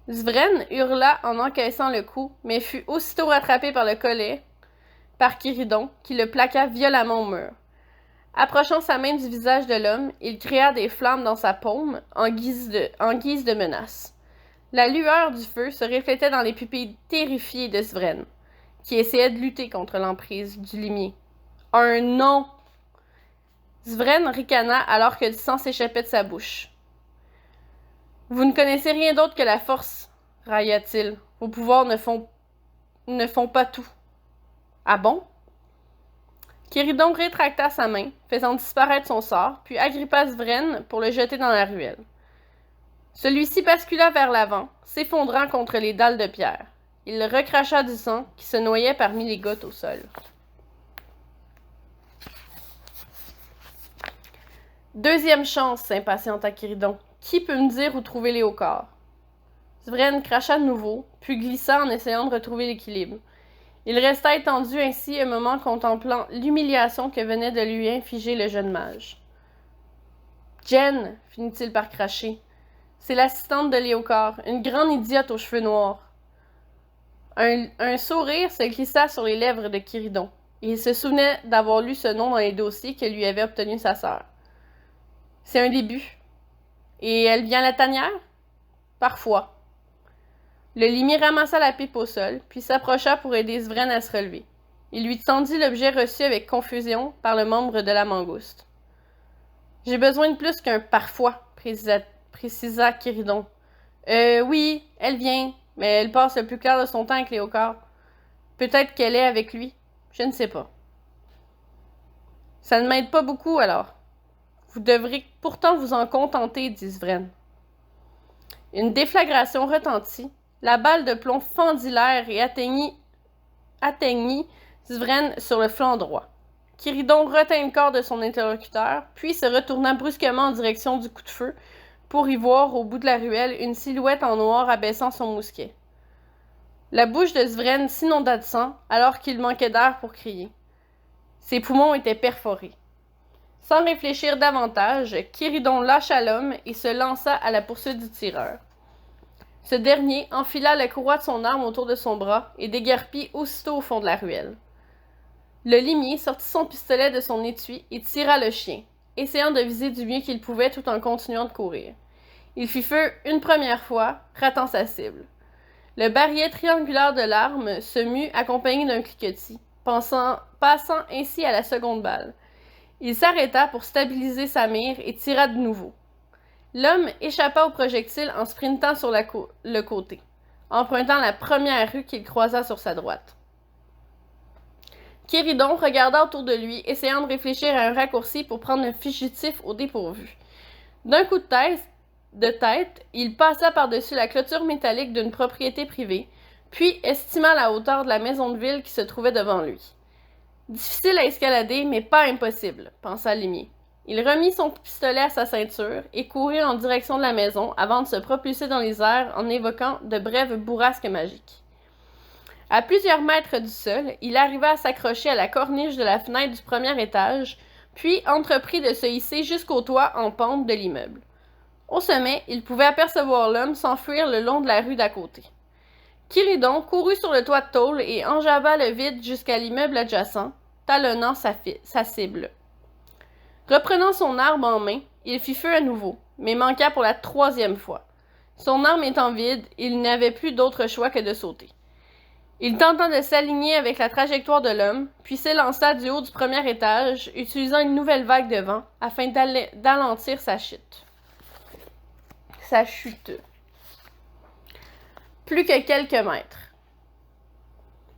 Svren hurla en encaissant le coup, mais fut aussitôt rattrapé par le collet, par Chiridon, qui le plaqua violemment au mur. Approchant sa main du visage de l'homme, il créa des flammes dans sa paume en guise de menace. La lueur du feu se reflétait dans les pupilles terrifiées de Svren, qui essayait de lutter contre l'emprise du limier. Un nom! Svren ricana alors que du sang s'échappait de sa bouche. Vous ne connaissez rien d'autre que la force, railla-t-il. Vos pouvoirs ne font pas tout. Ah bon? Chiridon rétracta sa main, faisant disparaître son sort, puis agrippa Svren pour le jeter dans la ruelle. Celui-ci bascula vers l'avant, s'effondrant contre les dalles de pierre. Il recracha du sang qui se noyait parmi les gouttes au sol. Deuxième chance, s'impatienta Chiridon. Qui peut me dire où trouver Léocard? Svren cracha de nouveau, puis glissa en essayant de retrouver l'équilibre. Il resta étendu ainsi un moment contemplant l'humiliation que venait de lui infliger le jeune mage. « Jen !» finit-il par cracher. « C'est l'assistante de Léocard, une grande idiote aux cheveux noirs. » Un sourire se glissa sur les lèvres de Chiridon, et il se souvenait d'avoir lu ce nom dans les dossiers que lui avait obtenu sa sœur. « C'est un début. Et elle vient à la tanière? » « Parfois. » Le limier ramassa la pipe au sol, puis s'approcha pour aider Svren à se relever. Il lui tendit l'objet reçu avec confusion par le membre de la mangouste. « J'ai besoin de plus qu'un « parfois », précisa Chiridon. Oui, elle vient, mais elle passe le plus clair de son temps avec Léocard. Peut-être qu'elle est avec lui, je ne sais pas. » « Ça ne m'aide pas beaucoup, alors. Vous devrez pourtant vous en contenter, dit Svren. » Une déflagration retentit. La balle de plomb fendit l'air et atteignit Svren sur le flanc droit. Chiridon retint le corps de son interlocuteur, puis se retourna brusquement en direction du coup de feu pour y voir, au bout de la ruelle, une silhouette en noir abaissant son mousquet. La bouche de Svren s'inonda de sang alors qu'il manquait d'air pour crier. Ses poumons étaient perforés. Sans réfléchir davantage, Chiridon lâcha l'homme et se lança à la poursuite du tireur. Ce dernier enfila la courroie de son arme autour de son bras et déguerpit aussitôt au fond de la ruelle. Le limier sortit son pistolet de son étui et tira le chien, essayant de viser du mieux qu'il pouvait tout en continuant de courir. Il fit feu une première fois, ratant sa cible. Le barillet triangulaire de l'arme se mut accompagné d'un cliquetis, passant ainsi à la seconde balle. Il s'arrêta pour stabiliser sa mire et tira de nouveau. L'homme échappa au projectile en sprintant sur le côté, empruntant la première rue qu'il croisa sur sa droite. Chiridon regarda autour de lui, essayant de réfléchir à un raccourci pour prendre le fugitif au dépourvu. D'un coup de tête, il passa par-dessus la clôture métallique d'une propriété privée, puis estima la hauteur de la maison de ville qui se trouvait devant lui. Difficile à escalader, mais pas impossible, pensa Limier. Il remit son pistolet à sa ceinture et courut en direction de la maison avant de se propulser dans les airs en évoquant de brèves bourrasques magiques. À plusieurs mètres du sol, il arriva à s'accrocher à la corniche de la fenêtre du premier étage, puis entreprit de se hisser jusqu'au toit en pente de l'immeuble. Au sommet, il pouvait apercevoir l'homme s'enfuir le long de la rue d'à côté. Chiridon courut sur le toit de tôle et enjamba le vide jusqu'à l'immeuble adjacent, talonnant sa cible. Reprenant son arme en main, il fit feu à nouveau, mais manqua pour la troisième fois. Son arme étant vide, il n'avait plus d'autre choix que de sauter. Il tenta de s'aligner avec la trajectoire de l'homme, puis s'élança du haut du premier étage, utilisant une nouvelle vague de vent afin d'alentir sa chute. Plus que quelques mètres.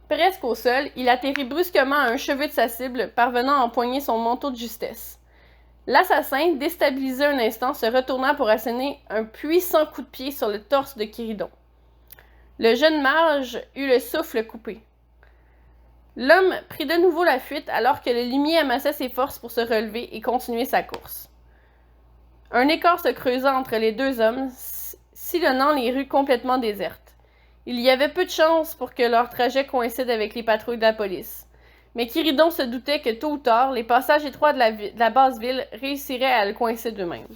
Presque au sol, il atterrit brusquement à un cheveu de sa cible, parvenant à empoigner son manteau de justesse. L'assassin, déstabilisé un instant, se retourna pour asséner un puissant coup de pied sur le torse de Chiridon. Le jeune mage eut le souffle coupé. L'homme prit de nouveau la fuite alors que le limier amassait ses forces pour se relever et continuer sa course. Un écart se creusa entre les deux hommes, sillonnant les rues complètement désertes. Il y avait peu de chance pour que leur trajet coïncide avec les patrouilles de la police. Mais Chiridon se doutait que tôt ou tard, les passages étroits de la basse ville réussiraient à le coincer d'eux-mêmes.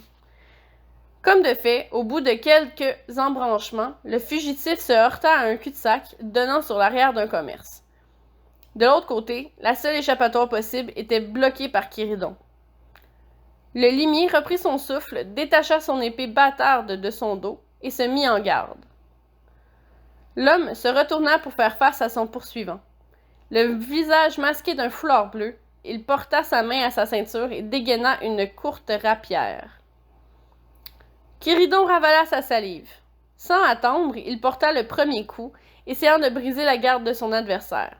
Comme de fait, au bout de quelques embranchements, le fugitif se heurta à un cul-de-sac donnant sur l'arrière d'un commerce. De l'autre côté, la seule échappatoire possible était bloquée par Kiridon. Le limier reprit son souffle, détacha son épée bâtarde de son dos et se mit en garde. L'homme se retourna pour faire face à son poursuivant. Le visage masqué d'un foulard bleu, il porta sa main à sa ceinture et dégaina une courte rapière. Kiridon ravala sa salive. Sans attendre, il porta le premier coup, essayant de briser la garde de son adversaire.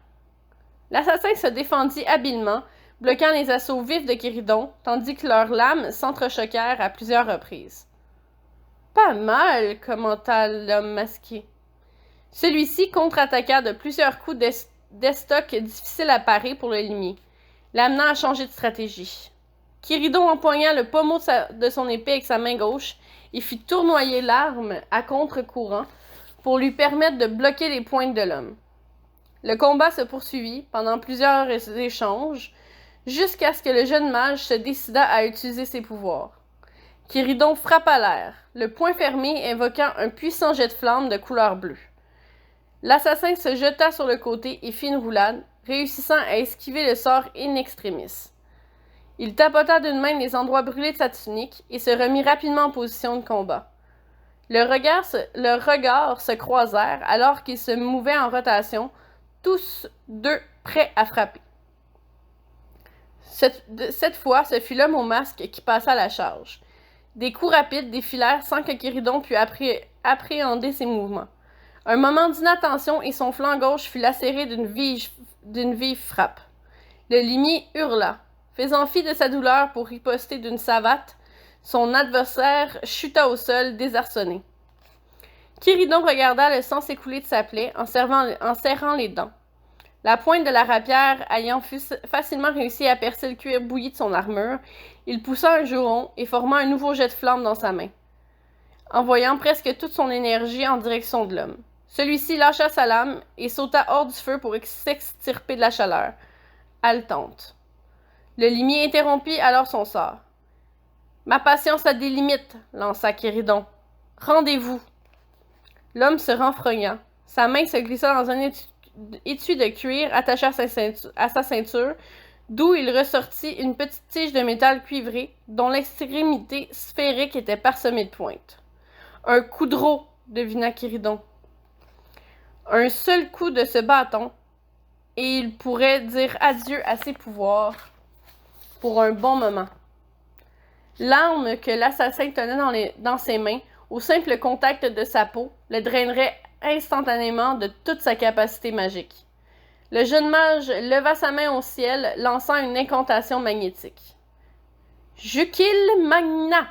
L'assassin se défendit habilement, bloquant les assauts vifs de Kiridon, tandis que leurs lames s'entrechoquèrent à plusieurs reprises. « Pas mal, » commenta l'homme masqué. Celui-ci contre-attaqua de plusieurs coups d'estoc difficiles à parer pour le limier, l'amenant à changer de stratégie. Kiridon empoigna le pommeau de son épée avec sa main gauche et fit tournoyer l'arme à contre-courant pour lui permettre de bloquer les pointes de l'homme. Le combat se poursuivit pendant plusieurs échanges, jusqu'à ce que le jeune mage se décida à utiliser ses pouvoirs. Kiridon frappa l'air, le poing fermé invoquant un puissant jet de flamme de couleur bleue. L'assassin se jeta sur le côté et fit une roulade, réussissant à esquiver le sort in extremis. Il tapota d'une main les endroits brûlés de sa tunique et se remit rapidement en position de combat. Leurs regards se croisèrent alors qu'ils se mouvaient en rotation, tous deux prêts à frapper. Cette fois, ce fut l'homme au masque qui passa la charge. Des coups rapides défilèrent sans que Kiridon pût appréhender ses mouvements. Un moment d'inattention et son flanc gauche fut lacéré d'une vive frappe. Le limier hurla. Faisant fi de sa douleur pour riposter d'une savate, son adversaire chuta au sol, désarçonné. Kiridon regarda le sang s'écouler de sa plaie en serrant les dents. La pointe de la rapière ayant facilement réussi à percer le cuir bouilli de son armure, il poussa un juron et forma un nouveau jet de flamme dans sa main, envoyant presque toute son énergie en direction de l'homme. Celui-ci lâcha sa lame et sauta hors du feu pour s'extirper de la chaleur, haletante. Le limier interrompit alors son sort. « Ma patience a des limites, » lança Kiridon. « Rendez-vous. » L'homme se renfrogna. Sa main se glissa dans un étui de cuir attaché à sa ceinture, d'où il ressortit une petite tige de métal cuivré, dont l'extrémité sphérique était parsemée de pointes. Un coudreau, devina Kiridon. Un seul coup de ce bâton, et il pourrait dire adieu à ses pouvoirs pour un bon moment. L'arme que l'assassin tenait dans ses mains, au simple contact de sa peau, le drainerait instantanément de toute sa capacité magique. Le jeune mage leva sa main au ciel, lançant une incantation magnétique. « Jukil Magna !»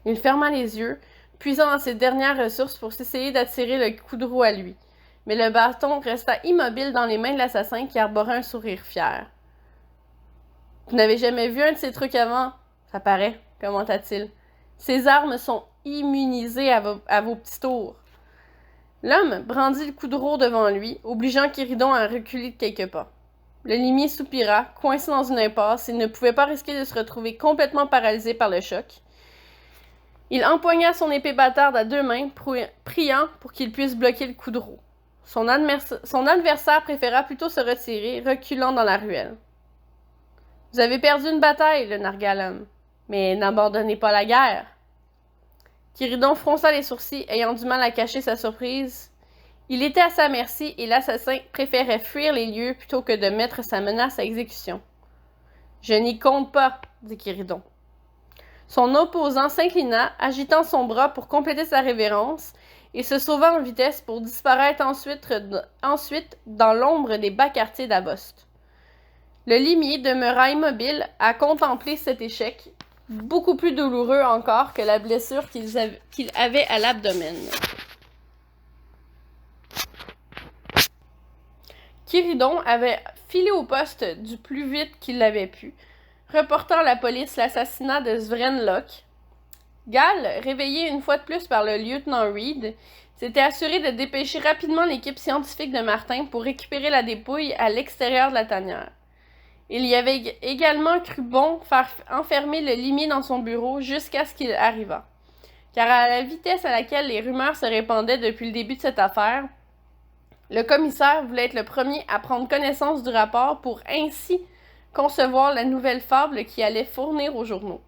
Il ferma les yeux, puisant dans ses dernières ressources pour s'essayer d'attirer le coudreau à lui. Mais le bâton resta immobile dans les mains de l'assassin qui arborait un sourire fier. « Vous n'avez jamais vu un de ces trucs avant? Ça paraît, commenta-t-il. Ces armes sont immunisées à vos petits tours. » L'homme brandit le coudreau devant lui, obligeant Kiridon à reculer de quelques pas. Le limier soupira, coincé dans une impasse, et ne pouvait pas risquer de se retrouver complètement paralysé par le choc. Il empoigna son épée bâtarde à deux mains, priant pour qu'il puisse bloquer le coudreau. Son adversaire préféra plutôt se retirer, reculant dans la ruelle. « Vous avez perdu une bataille, le nargua l'homme, mais n'abandonnez pas la guerre. » Kiridon fronça les sourcils, ayant du mal à cacher sa surprise. Il était à sa merci et l'assassin préférait fuir les lieux plutôt que de mettre sa menace à exécution. « Je n'y compte pas, » dit Kiridon. Son opposant s'inclina, agitant son bras pour compléter sa révérence, et se sauva en vitesse pour disparaître ensuite dans l'ombre des bas quartiers d'Abost. Le limier demeura immobile à contempler cet échec, beaucoup plus douloureux encore que la blessure qu'il avait à l'abdomen. Kiridon avait filé au poste du plus vite qu'il l'avait pu, reportant à la police l'assassinat de Svrenlok. Gal, réveillé une fois de plus par le lieutenant Reed, s'était assuré de dépêcher rapidement l'équipe scientifique de Martin pour récupérer la dépouille à l'extérieur de la tanière. Il y avait également cru bon faire enfermer le limier dans son bureau jusqu'à ce qu'il arrivât, car à la vitesse à laquelle les rumeurs se répandaient depuis le début de cette affaire, Le commissaire voulait être le premier à prendre connaissance du rapport pour ainsi concevoir la nouvelle fable qui allait fournir aux journaux.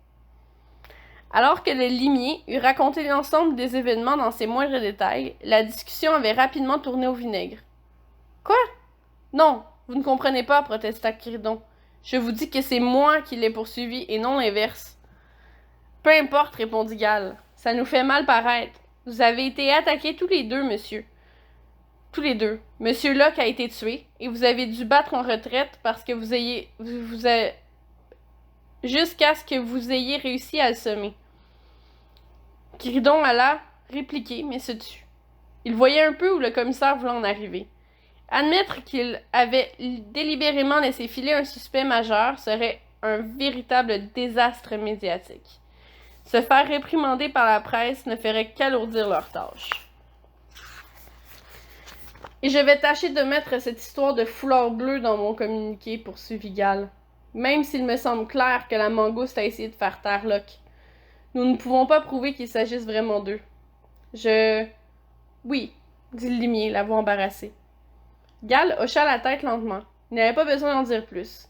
Alors que le limier eut raconté l'ensemble des événements dans ses moindres détails, la discussion avait rapidement tourné au vinaigre. « Quoi? Non, vous ne comprenez pas, protesta Quiridon. Je vous dis que c'est moi qui l'ai poursuivi et non l'inverse. Peu importe, répondit Gall. Ça nous fait mal paraître. Vous avez été attaqués tous les deux, monsieur. Tous les deux. Monsieur Locke a été tué et vous avez dû battre en retraite parce que jusqu'à ce que vous ayez réussi à le semer. Quiridon alla répliquer, mais se tut. Il voyait un peu où le commissaire voulait en arriver. Admettre qu'il avait délibérément laissé filer un suspect majeur serait un véritable désastre médiatique. Se faire réprimander par la presse ne ferait qu'alourdir leur tâche. Et je vais tâcher de mettre cette histoire de foulard bleu dans mon communiqué, poursuivit Gall. Même s'il me semble clair que la mangouste a essayé de faire taire Locke. Nous ne pouvons pas prouver qu'il s'agisse vraiment d'eux. Oui, dit le limier, la voix embarrassée. Gall hocha la tête lentement. Il n'avait pas besoin d'en dire plus.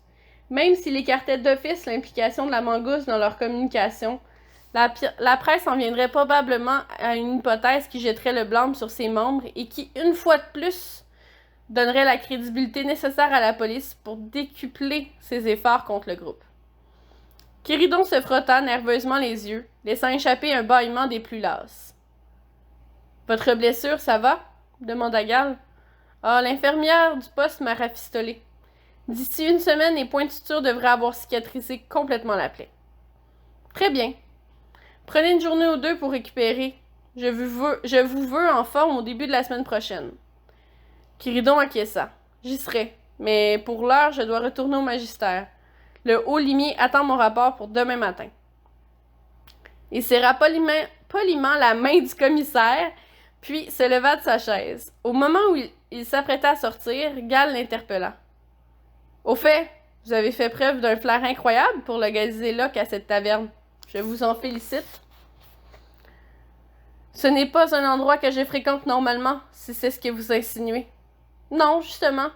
Même s'il écartait d'office l'implication de la mangouste dans leur communication, la presse en viendrait probablement à une hypothèse qui jetterait le blâme sur ses membres et qui, une fois de plus, donnerait la crédibilité nécessaire à la police pour décupler ses efforts contre le groupe. Quiridon se frotta nerveusement les yeux, laissant échapper un bâillement des plus lasses. « Votre blessure, ça va? » demanda Gall. « Ah, l'infirmière du poste m'a rafistolé. D'ici une semaine, les pointitures devraient avoir cicatrisé complètement la plaie. »« Très bien. Prenez une journée ou deux pour récupérer. Je vous veux en forme au début de la semaine prochaine. » Quiridon acquiesça. « J'y serai, mais pour l'heure, je dois retourner au magistère. Le haut limier attend mon rapport pour demain matin. » Il serra poliment la main du commissaire, puis se leva de sa chaise. Au moment où il s'apprêtait à sortir, Gall l'interpella. « Au fait, vous avez fait preuve d'un flair incroyable pour localiser Locke à cette taverne. Je vous en félicite. » « Ce n'est pas un endroit que je fréquente normalement, si c'est ce que vous insinuez. »« Non, justement.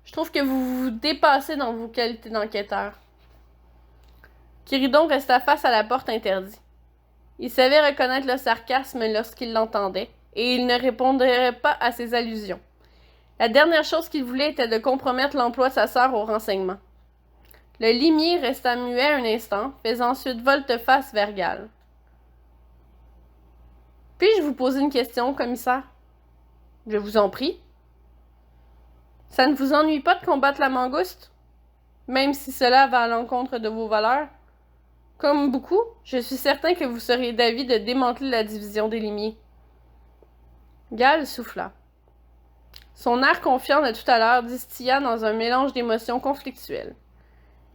Je trouve que vous vous dépassez dans vos qualités d'enquêteur. » Quiridon resta face à la porte interdite. Il savait reconnaître le sarcasme lorsqu'il l'entendait, et il ne répondrait pas à ses allusions. La dernière chose qu'il voulait était de compromettre l'emploi de sa sœur au renseignement. Le limier resta muet un instant, faisant ensuite volte-face vers Gall. « Puis-je vous poser une question, commissaire? »« Je vous en prie. »« Ça ne vous ennuie pas de combattre la mangouste? Même si cela va à l'encontre de vos valeurs? Comme beaucoup, je suis certain que vous seriez d'avis de démanteler la division des limiers. » Gall souffla. Son air confiant de tout à l'heure distilla dans un mélange d'émotions conflictuelles,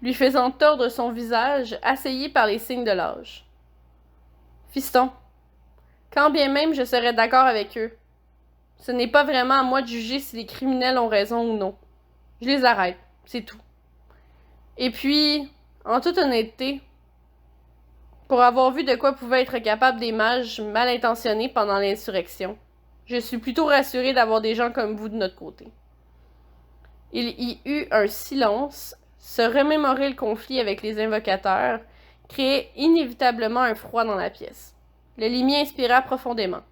lui faisant tordre son visage, assailli par les signes de l'âge. « Fiston, quand bien même je serais d'accord avec eux, ce n'est pas vraiment à moi de juger si les criminels ont raison ou non. Je les arrête, c'est tout. Et puis, en toute honnêteté, pour avoir vu de quoi pouvaient être capables des mages mal intentionnés pendant l'insurrection, je suis plutôt rassuré d'avoir des gens comme vous de notre côté. » Il y eut un silence. Se remémorer le conflit avec les invocateurs créait inévitablement un froid dans la pièce. Le limier inspira profondément.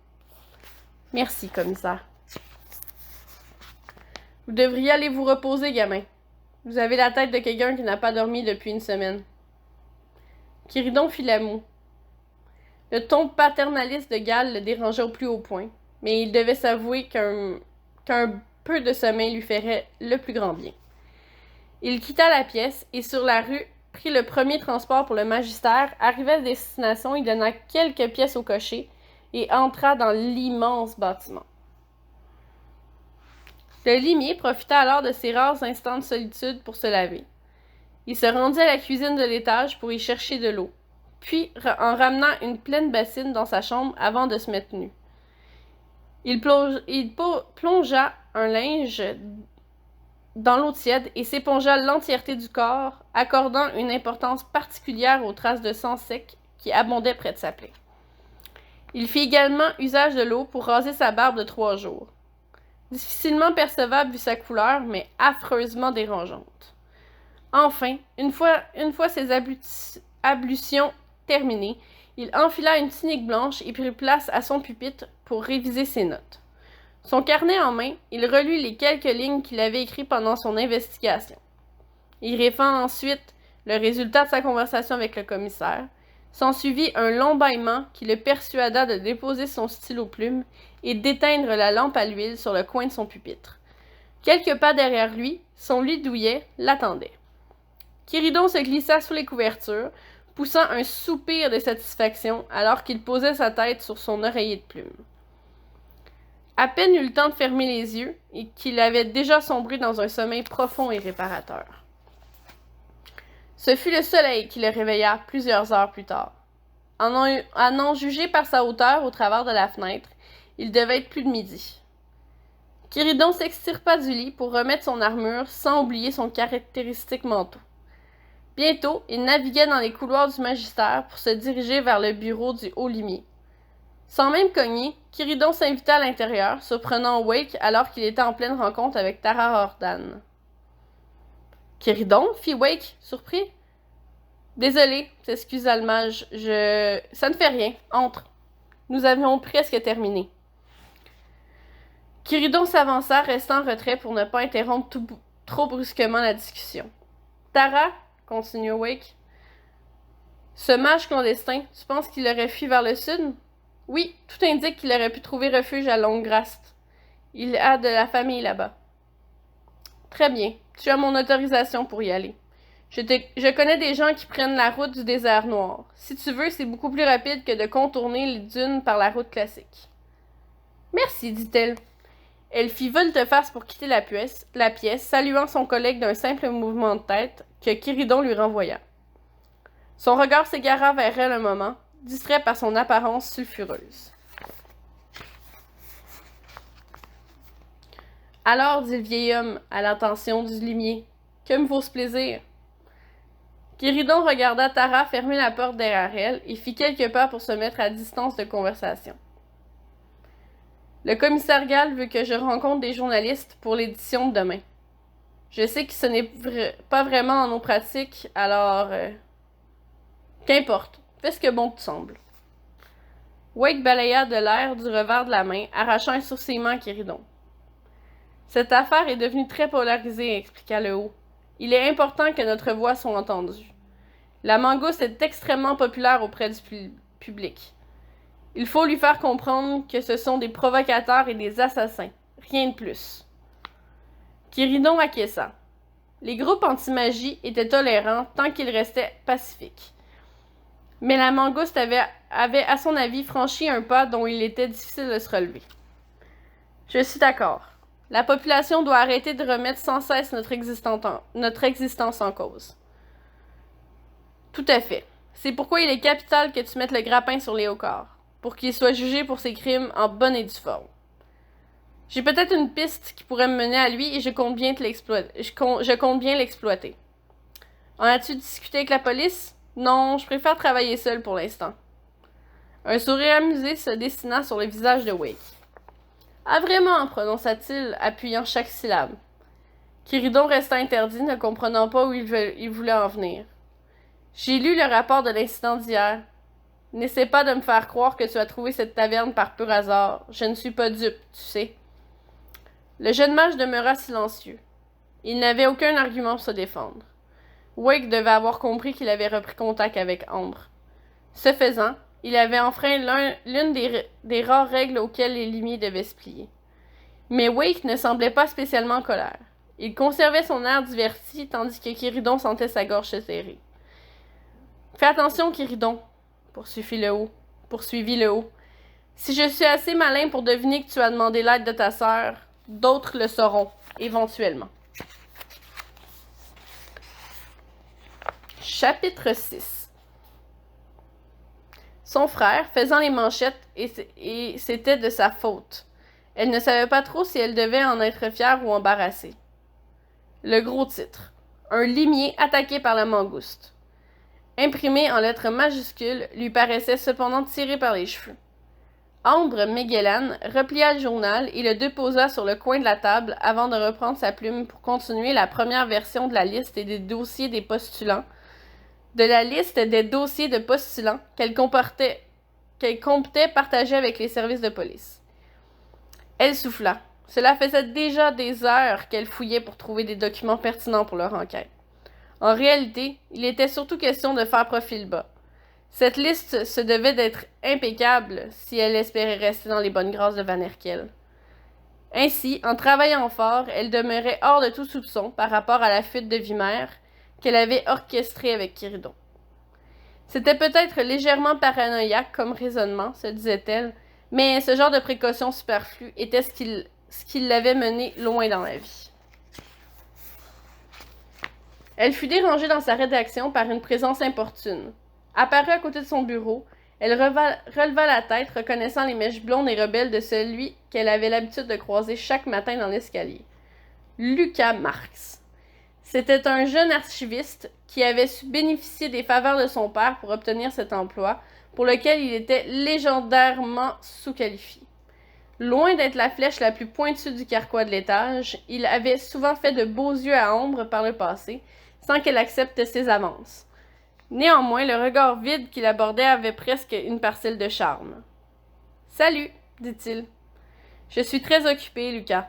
« Merci, commissaire. »« Vous devriez aller vous reposer, gamin. Vous avez la tête de quelqu'un qui n'a pas dormi depuis une semaine. » Quiridon fit la moue. Le ton paternaliste de Gall le dérangeait au plus haut point, mais il devait s'avouer qu'un peu de sommeil lui ferait le plus grand bien. Il quitta la pièce et, sur la rue, prit le premier transport pour le magistère, arriva à destination, il donna quelques pièces au cocher et entra dans l'immense bâtiment. Le limier profita alors de ces rares instants de solitude pour se laver. Il se rendit à la cuisine de l'étage pour y chercher de l'eau, puis en ramenant une pleine bassine dans sa chambre avant de se mettre nu. Il plongea un linge dans l'eau tiède et s'épongea l'entièreté du corps, accordant une importance particulière aux traces de sang sec qui abondaient près de sa plaie. Il fit également usage de l'eau pour raser sa barbe de 3 jours. difficilement percevable vu sa couleur, mais affreusement dérangeante. Enfin, une fois ses ablutions terminées, il enfila une tunique blanche et prit place à son pupitre pour réviser ses notes. Son carnet en main, il relut les quelques lignes qu'il avait écrites pendant son investigation. Il référent ensuite le résultat de sa conversation avec le commissaire. S'ensuivit un long bâillement qui le persuada de déposer son stylo plume et d'éteindre la lampe à l'huile sur le coin de son pupitre. Quelques pas derrière lui, son lit douillet l'attendait. Quiridon se glissa sous les couvertures, poussant un soupir de satisfaction alors qu'il posait sa tête sur son oreiller de plume. À peine eut le temps de fermer les yeux et qu'il avait déjà sombré dans un sommeil profond et réparateur. Ce fut le soleil qui le réveilla plusieurs heures plus tard. À n'en juger par sa hauteur au travers de la fenêtre, il devait être plus de midi. Quiridon s'extirpa du lit pour remettre son armure sans oublier son caractéristique manteau. Bientôt, il naviguait dans les couloirs du magistère pour se diriger vers le bureau du haut limier. Sans même cogner, Quiridon s'invita à l'intérieur, surprenant Wake alors qu'il était en pleine rencontre avec Tara Hordan. « Quiridon » fit Wake, surpris. « Désolé, s'excusa le mage, ça ne fait rien, entre. Nous avions presque terminé. » Quiridon s'avança, restant en retrait pour ne pas interrompre trop brusquement la discussion. « Tara » continua Wake. « Ce mage clandestin, tu penses qu'il aurait fui vers le sud? » « Oui, tout indique qu'il aurait pu trouver refuge à Longrast. Il a de la famille là-bas. »« Très bien, tu as mon autorisation pour y aller. Je connais des gens qui prennent la route du désert noir. Si tu veux, c'est beaucoup plus rapide que de contourner les dunes par la route classique. »« Merci, dit-elle. » Elle fit volte-face pour quitter la pièce, saluant son collègue d'un simple mouvement de tête que Quiridon lui renvoya. Son regard s'égara vers elle un moment, distrait par son apparence sulfureuse. « Alors, dit le vieil homme, à l'attention du limier, que me vaut ce plaisir? » Quiridon regarda Tara fermer la porte derrière elle et fit quelques pas pour se mettre à distance de conversation. « Le commissaire Gall veut que je rencontre des journalistes pour l'édition de demain. Je sais que ce n'est pas vraiment en nos pratiques, alors... Qu'importe. Fais ce que bon te semble. » Wake balaya de l'air du revers de la main, arrachant un sourcillement à Quiridon. « Cette affaire est devenue très polarisée, » expliqua le haut. « Il est important que notre voix soit entendue. La mangouste est extrêmement populaire auprès du public. Il faut lui faire comprendre que ce sont des provocateurs et des assassins, rien de plus. » Quiridon acquiesça. Les groupes anti-magie étaient tolérants tant qu'ils restaient pacifiques. Mais la mangouste avait, à son avis, franchi un pas dont il était difficile de se relever. « Je suis d'accord. La population doit arrêter de remettre sans cesse notre existence en cause. »« Tout à fait. C'est pourquoi il est capital que tu mettes le grappin sur Léocard, pour qu'il soit jugé pour ses crimes en bonne et due forme. J'ai peut-être une piste qui pourrait me mener à lui et je compte bien l'exploiter. En as-tu discuté avec la police? Non, je préfère travailler seul pour l'instant. » Un sourire amusé se dessina sur le visage de Wake. « Ah vraiment, prononça-t-il, appuyant chaque syllabe. Quiridon resta interdit, ne comprenant pas où il voulait en venir. « J'ai lu le rapport de l'incident d'hier. N'essaie pas de me faire croire que tu as trouvé cette taverne par pur hasard. Je ne suis pas dupe, tu sais. » Le jeune mage demeura silencieux. Il n'avait aucun argument pour se défendre. Wake devait avoir compris qu'il avait repris contact avec Ambre. Ce faisant, il avait enfreint l'une des rares règles auxquelles les limiers devaient se plier. Mais Wake ne semblait pas spécialement en colère. Il conservait son air diverti, tandis que Quiridon sentait sa gorge se serrer. « Fais attention, Quiridon, » poursuivit le haut. « Si je suis assez malin pour deviner que tu as demandé l'aide de ta sœur, d'autres le sauront, éventuellement. » Chapitre 6. Son frère, faisant les manchettes, et c'était de sa faute. Elle ne savait pas trop si elle devait en être fière ou embarrassée. Le gros titre. Un limier attaqué par la mangouste. Imprimé en lettres majuscules, lui paraissait cependant tiré par les cheveux. Ambre Magellan replia le journal et le déposa sur le coin de la table avant de reprendre sa plume pour continuer la première version de la liste des dossiers des postulants, qu'elle comptait partager avec les services de police. Elle souffla. Cela faisait déjà des heures qu'elle fouillait pour trouver des documents pertinents pour leur enquête. En réalité, il était surtout question de faire profil bas. Cette liste se devait d'être impeccable si elle espérait rester dans les bonnes grâces de Van Erkel. Ainsi, en travaillant fort, elle demeurait hors de tout soupçon par rapport à la fuite de Vimer qu'elle avait orchestrée avec Kiridon. C'était peut-être légèrement paranoïaque comme raisonnement, se disait-elle, mais ce genre de précaution superflue était ce qui l'avait menée loin dans la vie. Elle fut dérangée dans sa rédaction par une présence importune. Apparue à côté de son bureau, elle releva la tête, reconnaissant les mèches blondes et rebelles de celui qu'elle avait l'habitude de croiser chaque matin dans l'escalier. Lucas Marx. C'était un jeune archiviste qui avait su bénéficier des faveurs de son père pour obtenir cet emploi, pour lequel il était légendairement sous-qualifié. Loin d'être la flèche la plus pointue du carquois de l'étage, il avait souvent fait de beaux yeux à Ombre par le passé, sans qu'elle accepte ses avances. Néanmoins, le regard vide qu'il abordait avait presque une parcelle de charme. « Salut, dit-il. Je suis très occupé, Lucas.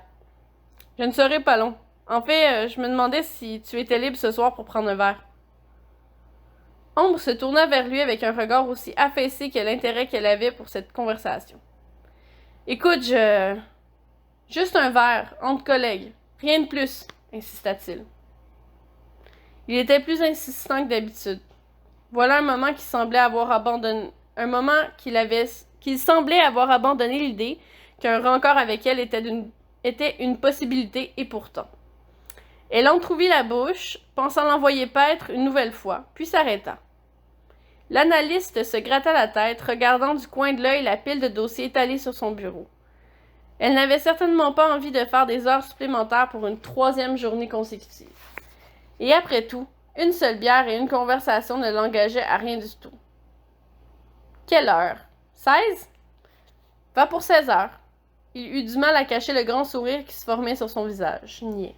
Je ne serai pas long. En fait, je me demandais si tu étais libre ce soir pour prendre un verre. » Ombre se tourna vers lui avec un regard aussi affaissé que l'intérêt qu'elle avait pour cette conversation. « Écoute, juste un verre, entre collègues. Rien de plus, insista-t-il. Il était plus insistant que d'habitude. Voilà un moment qu'il semblait avoir abandonné l'idée qu'un rencor avec elle était une possibilité, et pourtant. Elle entrouvrit la bouche, pensant l'envoyer paître une nouvelle fois, puis s'arrêta. L'analyste se gratta la tête, regardant du coin de l'œil la pile de dossiers étalés sur son bureau. Elle n'avait certainement pas envie de faire des heures supplémentaires pour une 3e journée consécutive. Et après tout, une seule bière et une conversation ne l'engageaient à rien du tout. Quelle heure? 16? Va pour 16 heures. Il eut du mal à cacher le grand sourire qui se formait sur son visage. Niais.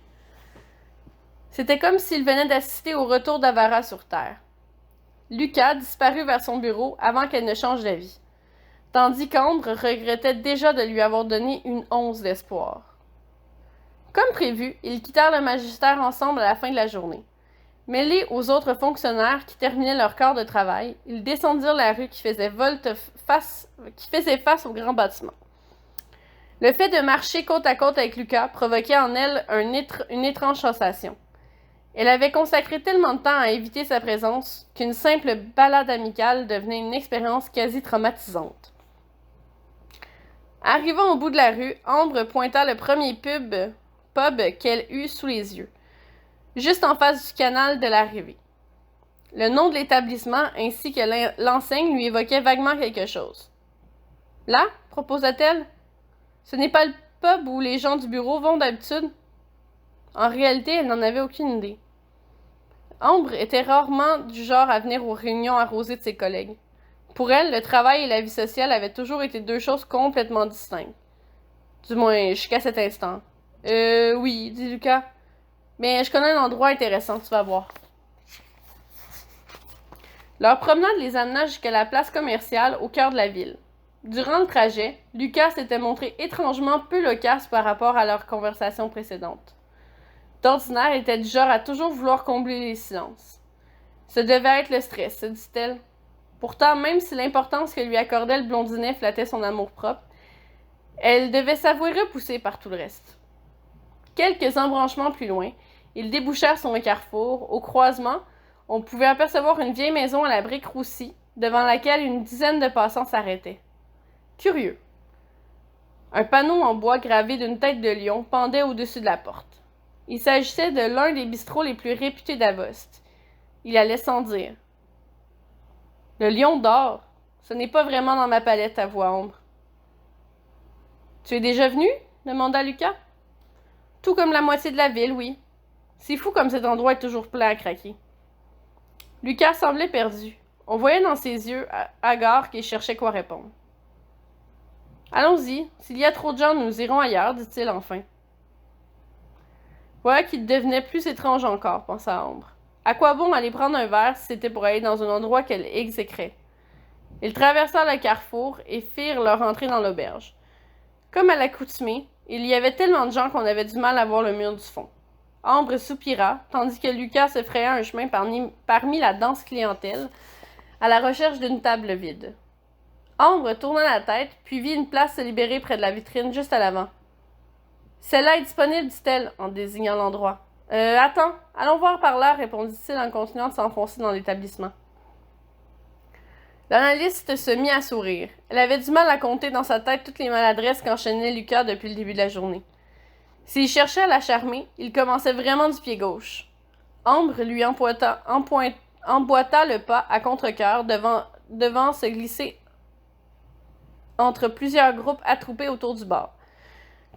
C'était comme s'il venait d'assister au retour d'Avara sur Terre. Lucas disparut vers son bureau avant qu'elle ne change d'avis, tandis qu'Ambre regrettait déjà de lui avoir donné une once d'espoir. Comme prévu, ils quittèrent le magistère ensemble à la fin de la journée. Mêlés aux autres fonctionnaires qui terminaient leur quart de travail, ils descendirent la rue qui faisait face au grand bâtiment. Le fait de marcher côte à côte avec Lucas provoquait en elle une étrange sensation. Elle avait consacré tellement de temps à éviter sa présence qu'une simple balade amicale devenait une expérience quasi traumatisante. Arrivant au bout de la rue, Ambre pointa le premier pub qu'elle eut sous les yeux, juste en face du canal de l'arrivée. Le nom de l'établissement ainsi que l'enseigne lui évoquaient vaguement quelque chose. « Là » proposa-t-elle. « Ce n'est pas le pub où les gens du bureau vont d'habitude? » En réalité, elle n'en avait aucune idée. Ambre était rarement du genre à venir aux réunions arrosées de ses collègues. Pour elle, le travail et la vie sociale avaient toujours été deux choses complètement distinctes. Du moins, jusqu'à cet instant. Oui, dit Lucas. Mais je connais un endroit intéressant, tu vas voir. Leur promenade les amena jusqu'à la place commerciale au cœur de la ville. Durant le trajet, Lucas s'était montré étrangement peu loquace par rapport à leur conversation précédente. D'ordinaire, il était du genre à toujours vouloir combler les silences. Ce devait être le stress, se dit-elle. Pourtant, même si l'importance que lui accordait le blondinet flattait son amour-propre, elle devait s'avouer repoussée par tout le reste. Quelques embranchements plus loin, ils débouchèrent sur un carrefour. Au croisement, on pouvait apercevoir une vieille maison à la brique roussie, devant laquelle une dizaine de passants s'arrêtaient. Curieux. Un panneau en bois gravé d'une tête de lion pendait au-dessus de la porte. Il s'agissait de l'un des bistrots les plus réputés d'Avost. Il allait sans dire. « Le lion d'or, ce n'est pas vraiment dans ma palette, avoua Ombre. »« Tu es déjà venu? » demanda Lucas. « Tout comme la moitié de la ville, oui. C'est fou comme cet endroit est toujours plein à craquer. » Lucas semblait perdu. On voyait dans ses yeux hagards qu'il cherchait quoi répondre. Allons-y, s'il y a trop de gens, nous irons ailleurs, dit-il enfin. Voilà qu'il devenait plus étrange encore, pensa Ambre. À quoi bon aller prendre un verre si c'était pour aller dans un endroit qu'elle exécrait? Ils traversèrent le carrefour et firent leur entrée dans l'auberge. Comme à l'accoutumée, il y avait tellement de gens qu'on avait du mal à voir le mur du fond. Ambre soupira, tandis que Lucas se frayait un chemin parmi la dense clientèle, à la recherche d'une table vide. Ambre tourna la tête, puis vit une place se libérer près de la vitrine juste à l'avant. « Celle-là est disponible, dit-elle, en désignant l'endroit. Attends, allons voir par là, répondit-il en continuant de s'enfoncer dans l'établissement. L'analyste se mit à sourire. Elle avait du mal à compter dans sa tête toutes les maladresses qu'enchaînait Lucas depuis le début de la journée. S'il cherchait à la charmer, il commençait vraiment du pied gauche. Ambre lui emboîta le pas à contre-cœur devant se glisser entre plusieurs groupes attroupés autour du bar.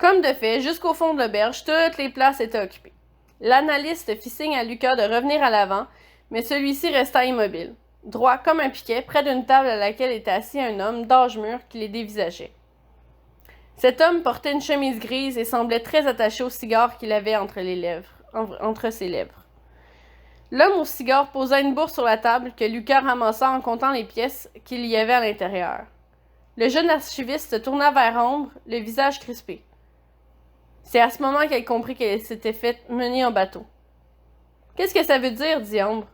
Comme de fait, jusqu'au fond de l'auberge, toutes les places étaient occupées. L'analyste fit signe à Lucas de revenir à l'avant, mais celui-ci resta immobile, droit comme un piquet, près d'une table à laquelle était assis un homme d'âge mûr qui les dévisageait. Cet homme portait une chemise grise et semblait très attaché au cigare qu'il avait entre ses lèvres. L'homme au cigare posa une bourse sur la table que Lucas ramassa en comptant les pièces qu'il y avait à l'intérieur. Le jeune archiviste se tourna vers Ambre, le visage crispé. C'est à ce moment qu'elle comprit qu'elle s'était faite mener en bateau. « Qu'est-ce que ça veut dire? » dit Ambre.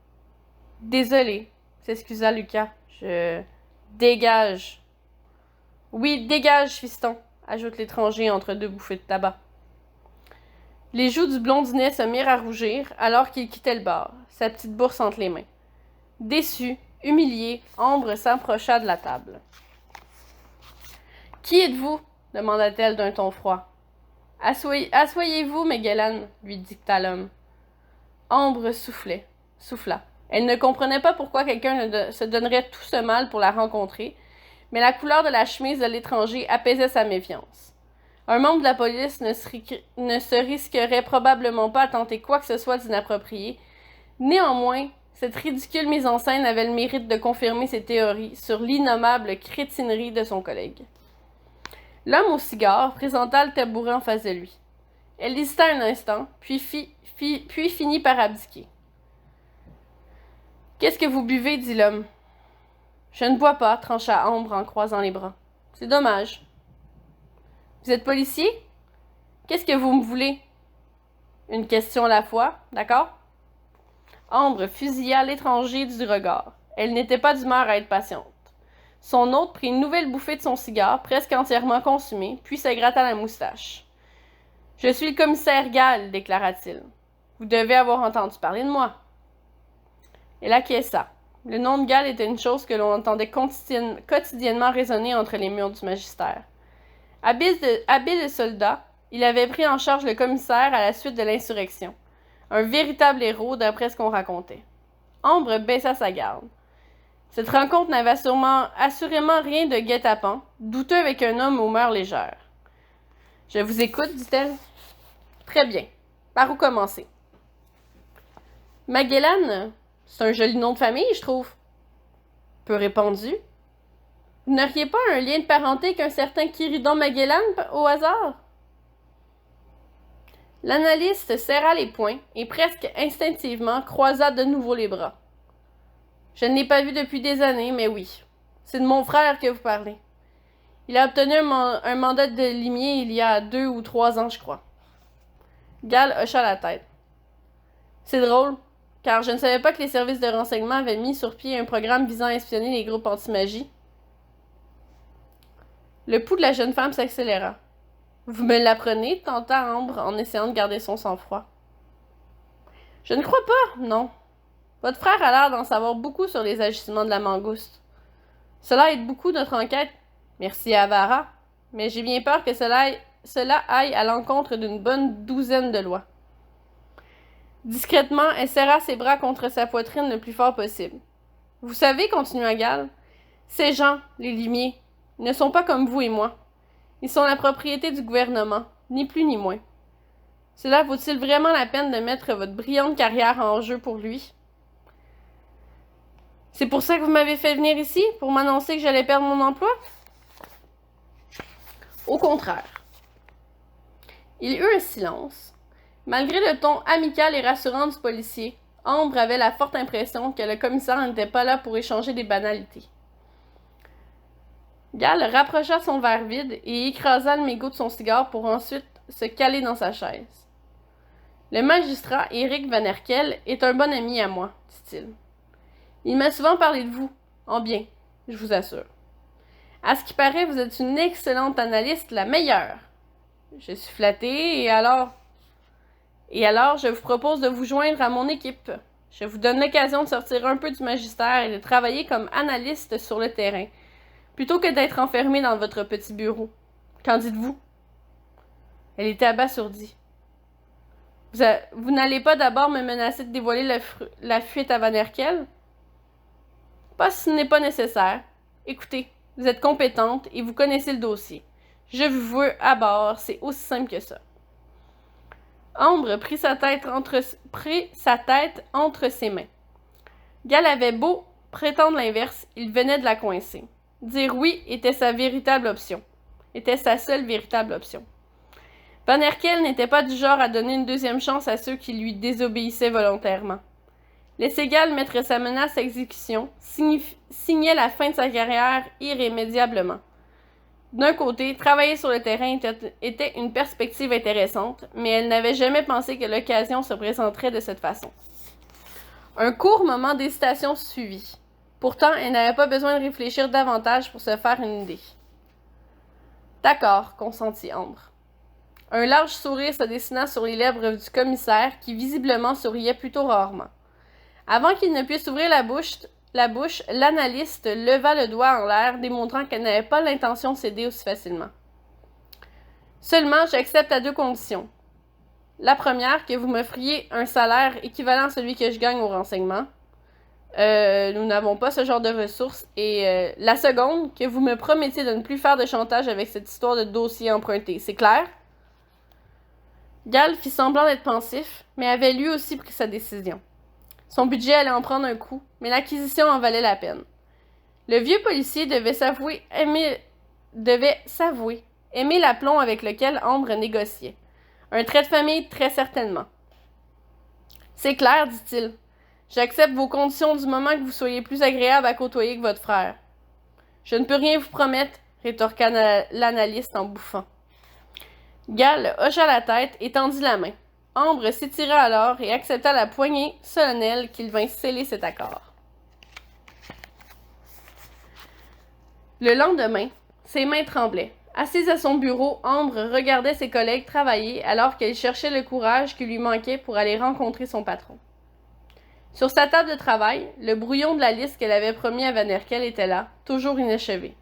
« Désolé, » s'excusa Lucas. « Je... dégage. »« Oui, dégage, fiston, » ajoute l'étranger entre deux bouffées de tabac. Les joues du blondinet se mirent à rougir alors qu'il quittait le bar, sa petite bourse entre les mains. Déçue, humiliée, Ambre s'approcha de la table. « Qui êtes-vous? » demanda-t-elle d'un ton froid. « Assoyez-vous, Magellan, lui dicta l'homme. Ambre souffla. Elle ne comprenait pas pourquoi quelqu'un se donnerait tout ce mal pour la rencontrer, mais la couleur de la chemise de l'étranger apaisait sa méfiance. Un membre de la police ne se risquerait probablement pas à tenter quoi que ce soit d'inapproprié. Néanmoins, cette ridicule mise en scène avait le mérite de confirmer ses théories sur l'innommable crétinerie de son collègue. L'homme au cigare présenta le tabouret en face de lui. Elle hésita un instant, puis finit par abdiquer. « Qu'est-ce que vous buvez? » dit l'homme. « Je ne bois pas, » trancha Ambre en croisant les bras. « C'est dommage. »« Vous êtes policier? Qu'est-ce que vous me voulez? » Une question à la fois, d'accord? Ambre fusilla l'étranger du regard. Elle n'était pas d'humeur à être patiente. Son hôte prit une nouvelle bouffée de son cigare, presque entièrement consumé, puis se gratta la moustache. « Je suis le commissaire Gall, » déclara-t-il. « Vous devez avoir entendu parler de moi. » Elle acquiesça. Le nom de Gall était une chose que l'on entendait quotidiennement résonner entre les murs du magistère. Habile soldat, il avait pris en charge le commissaire à la suite de l'insurrection. Un véritable héros, d'après ce qu'on racontait. Ambre baissa sa garde. Cette rencontre n'avait assurément rien de guet-apens, douteux avec un homme aux mœurs légères. « Je vous écoute, dit-elle. »« Très bien. Par où commencer? »« Magellan, c'est un joli nom de famille, je trouve. »« Peu répandu. »« Vous n'auriez pas un lien de parenté qu'un certain Quiridon Magellan, au hasard? » L'analyste serra les poings et presque instinctivement croisa de nouveau les bras. « Je ne l'ai pas vu depuis des années, mais oui. C'est de mon frère que vous parlez. Il a obtenu un mandat de limier il y a 2 ou 3 ans, je crois. » Gall hocha la tête. « C'est drôle, car je ne savais pas que les services de renseignement avaient mis sur pied un programme visant à espionner les groupes anti-magie. » Le pouls de la jeune femme s'accéléra. « Vous me l'apprenez? » tenta Ambre en essayant de garder son sang-froid. « Je ne crois pas, non. Votre frère a l'air d'en savoir beaucoup sur les agissements de la mangouste. Cela aide beaucoup notre enquête. Merci à Avara, mais j'ai bien peur que cela aille à l'encontre d'une bonne douzaine de lois. » Discrètement, elle serra ses bras contre sa poitrine le plus fort possible. « Vous savez, continua Gall, ces gens, les limiers, ne sont pas comme vous et moi. Ils sont la propriété du gouvernement, ni plus ni moins. Cela vaut-il vraiment la peine de mettre votre brillante carrière en jeu pour lui? C'est pour ça que vous m'avez fait venir ici, pour m'annoncer que j'allais perdre mon emploi? » Au contraire. Il y eut un silence. Malgré le ton amical et rassurant du policier, Ambre avait la forte impression que le commissaire n'était pas là pour échanger des banalités. Gal rapprocha son verre vide et écrasa le mégot de son cigare pour ensuite se caler dans sa chaise. « Le magistrat Éric Van Herkel est un bon ami à moi, dit-il. Il m'a souvent parlé de vous, en bien, je vous assure. À ce qui paraît, vous êtes une excellente analyste, la meilleure. Je suis flattée, et alors, je vous propose de vous joindre à mon équipe. Je vous donne l'occasion de sortir un peu du magistère et de travailler comme analyste sur le terrain, plutôt que d'être enfermé dans votre petit bureau. Qu'en dites-vous? » Elle était abasourdie. Vous n'allez pas d'abord me menacer de dévoiler la fuite à Van Herkel? Pas si ce n'est pas nécessaire. Écoutez, vous êtes compétente et vous connaissez le dossier. Je vous veux à bord, c'est aussi simple que ça. Ambre prit sa tête entre ses mains. Gal avait beau prétendre l'inverse, il venait de la coincer. Dire oui était sa seule véritable option. Van Herkel n'était pas du genre à donner une deuxième chance à ceux qui lui désobéissaient volontairement. Laisser Gal mettre sa menace à exécution signait la fin de sa carrière irrémédiablement. D'un côté, travailler sur le terrain était une perspective intéressante, mais elle n'avait jamais pensé que l'occasion se présenterait de cette façon. Un court moment d'hésitation suivit. Pourtant, elle n'avait pas besoin de réfléchir davantage pour se faire une idée. « D'accord, consentit Ambre. » Un large sourire se dessina sur les lèvres du commissaire, qui visiblement souriait plutôt rarement. Avant qu'il ne puisse ouvrir la bouche, l'analyste leva le doigt en l'air, démontrant qu'elle n'avait pas l'intention de céder aussi facilement. « Seulement, j'accepte à 2 conditions. La première, que vous m'offriez un salaire équivalent à celui que je gagne au renseignement. Nous n'avons pas ce genre de ressources. Et la seconde, que vous me promettiez de ne plus faire de chantage avec cette histoire de dossier emprunté. C'est clair? » Gal fit semblant d'être pensif, mais avait lui aussi pris sa décision. Son budget allait en prendre un coup, mais l'acquisition en valait la peine. Le vieux policier devait aimer l'aplomb avec lequel Ambre négociait. Un trait de famille, très certainement. « C'est clair, dit-il. J'accepte vos conditions du moment que vous soyez plus agréable à côtoyer que votre frère. »« Je ne peux rien vous promettre, » rétorqua l'analyste en bouffant. Gal hocha la tête et tendit la main. Ambre s'étira alors et accepta la poignée solennelle qu'il vint sceller cet accord. Le lendemain, ses mains tremblaient. Assise à son bureau, Ambre regardait ses collègues travailler alors qu'elle cherchait le courage qui lui manquait pour aller rencontrer son patron. Sur sa table de travail, le brouillon de la liste qu'elle avait promis à Van Herkel était là, toujours inachevé.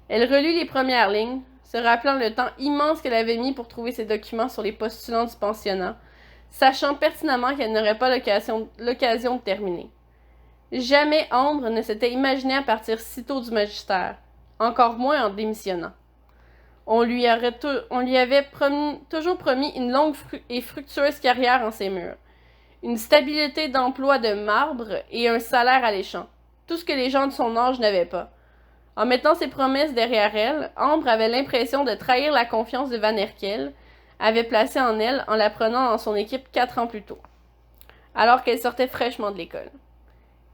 Elle relut les premières lignes, se rappelant le temps immense qu'elle avait mis pour trouver ses documents sur les postulants du pensionnat, sachant pertinemment qu'elle n'aurait pas l'occasion de terminer. Jamais Ambre ne s'était imaginée à partir si tôt du magistère, encore moins en démissionnant. On lui avait toujours promis une longue et fructueuse carrière en ses murs, une stabilité d'emploi de marbre et un salaire alléchant, tout ce que les gens de son âge n'avaient pas. En mettant ses promesses derrière elle, Ambre avait l'impression de trahir la confiance de Van Herkel avait placée en elle en la prenant dans son équipe 4 ans plus tôt, alors qu'elle sortait fraîchement de l'école.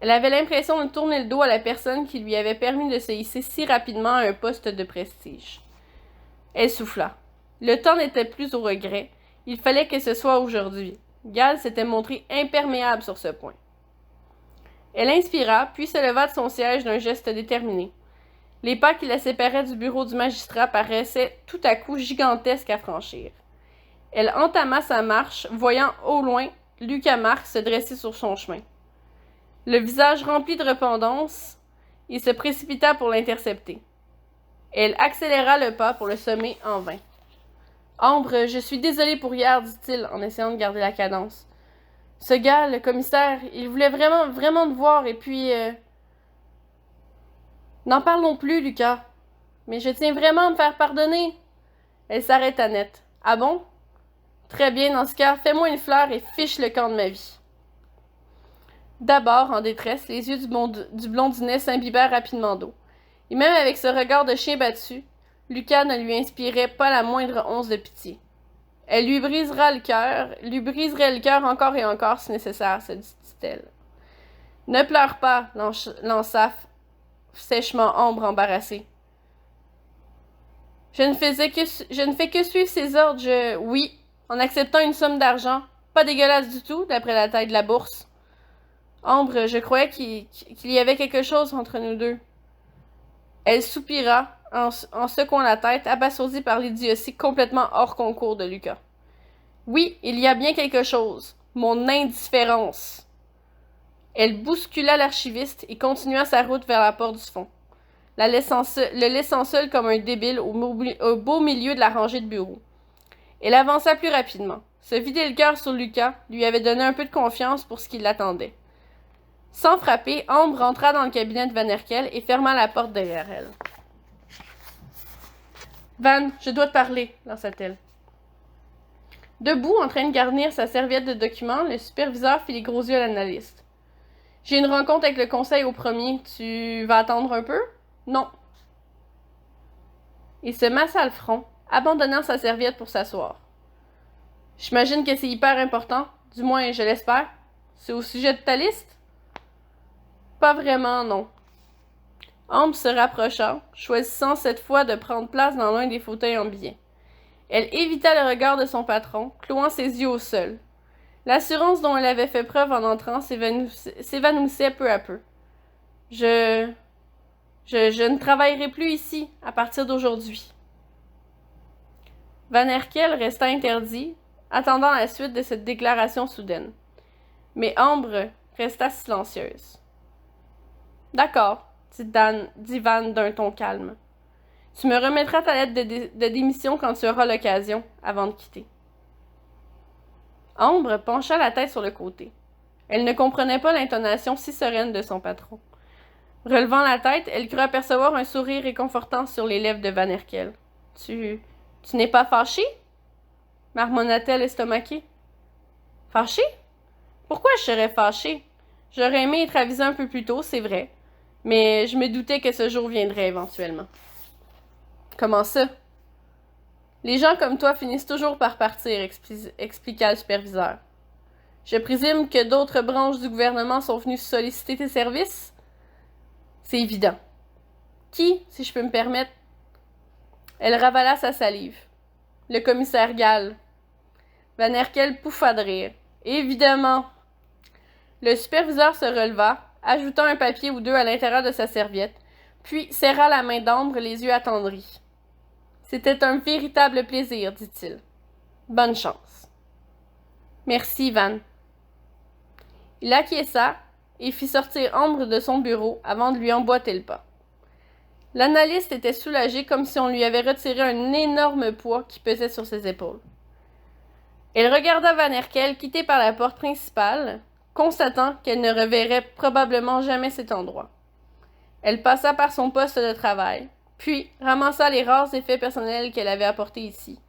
Elle avait l'impression de tourner le dos à la personne qui lui avait permis de se hisser si rapidement à un poste de prestige. Elle souffla. Le temps n'était plus au regret. Il fallait que ce soit aujourd'hui. Gal s'était montrée imperméable sur ce point. Elle inspira, puis se leva de son siège d'un geste déterminé. Les pas qui la séparaient du bureau du magistrat paraissaient tout à coup gigantesques à franchir. Elle entama sa marche, voyant au loin Lucas Marc se dresser sur son chemin. Le visage rempli de repentance, il se précipita pour l'intercepter. Elle accéléra le pas pour le sommer en vain. « Ambre, je suis désolée pour hier, dit-il en essayant de garder la cadence. Ce gars, le commissaire, il voulait vraiment te voir, et puis... N'en parlons plus, Lucas. Mais je tiens vraiment à me faire pardonner. » Elle s'arrêta net. « Ah bon? Très bien, dans ce cas, fais-moi une fleur et fiche le camp de ma vie. » D'abord, en détresse, les yeux du blondinet s'imbibèrent rapidement d'eau. Et même avec ce regard de chien battu, Lucas ne lui inspirait pas la moindre once de pitié. Elle lui briserait le cœur encore et encore si nécessaire, se dit-elle. Ne pleure pas, lança sèchement Ambre embarrassée. Je ne fais que suivre ses ordres, oui, en acceptant une somme d'argent, pas dégueulasse du tout, d'après la taille de la bourse. Ambre, je croyais qu'il y avait quelque chose entre nous deux. Elle soupira en secouant la tête, abasourdie par l'idiotie complètement hors concours de Lucas. Oui, il y a bien quelque chose. Mon indifférence. Elle bouscula l'archiviste et continua sa route vers la porte du fond, le laissant seul comme un débile au beau milieu de la rangée de bureaux. Elle avança plus rapidement. Se vider le cœur sur Lucas lui avait donné un peu de confiance pour ce qui l'attendait. Sans frapper, Ambre entra dans le cabinet de Van Herkel et ferma la porte derrière elle. « Van, je dois te parler, » lança-t-elle. Debout, en train de garnir sa serviette de documents, le superviseur fit les gros yeux à l'analyste. « J'ai une rencontre avec le conseil au premier. Tu vas attendre un peu? »« Non. » Il se massa le front, abandonnant sa serviette pour s'asseoir. « J'imagine que c'est hyper important, du moins je l'espère. C'est au sujet de ta liste? » Pas vraiment, non. Ambre se rapprocha, choisissant cette fois de prendre place dans l'un des fauteuils en biais. Elle évita le regard de son patron, clouant ses yeux au sol. L'assurance dont elle avait fait preuve en entrant s'évanouissait peu à peu. Je ne travaillerai plus ici à partir d'aujourd'hui. Van Herkel resta interdit, attendant la suite de cette déclaration soudaine. Mais Ambre resta silencieuse. « D'accord, » dit Van d'un ton calme. « Tu me remettras ta lettre de démission quand tu auras l'occasion, avant de quitter. » Ambre pencha la tête sur le côté. Elle ne comprenait pas l'intonation si sereine de son patron. Relevant la tête, elle crut apercevoir un sourire réconfortant sur les lèvres de Van Herkel. « Tu n'es pas fâché? » marmonna-t-elle estomaquée. « Fâché? Pourquoi je serais fâchée? J'aurais aimé être avisée un peu plus tôt, c'est vrai. Mais je me doutais que ce jour viendrait éventuellement. » « Comment ça? »« Les gens comme toi finissent toujours par partir, expliqua le superviseur. Je présume que d'autres branches du gouvernement sont venues solliciter tes services? » « C'est évident. »« Qui, si je peux me permettre? » Elle ravala sa salive. « Le commissaire Gall. » Van Herkel pouffa de rire. « Évidemment. » Le superviseur se releva, ajouta un papier ou deux à l'intérieur de sa serviette, puis serra la main d'Ambre, les yeux attendris. « C'était un véritable plaisir, dit-il. Bonne chance. »« Merci, Van. » Il acquiesça et fit sortir Ambre de son bureau avant de lui emboîter le pas. L'analyste était soulagé comme si on lui avait retiré un énorme poids qui pesait sur ses épaules. Elle regarda Van Herkel quitter par la porte principale, constatant qu'elle ne reverrait probablement jamais cet endroit. Elle passa par son poste de travail, puis ramassa les rares effets personnels qu'elle avait apportés ici.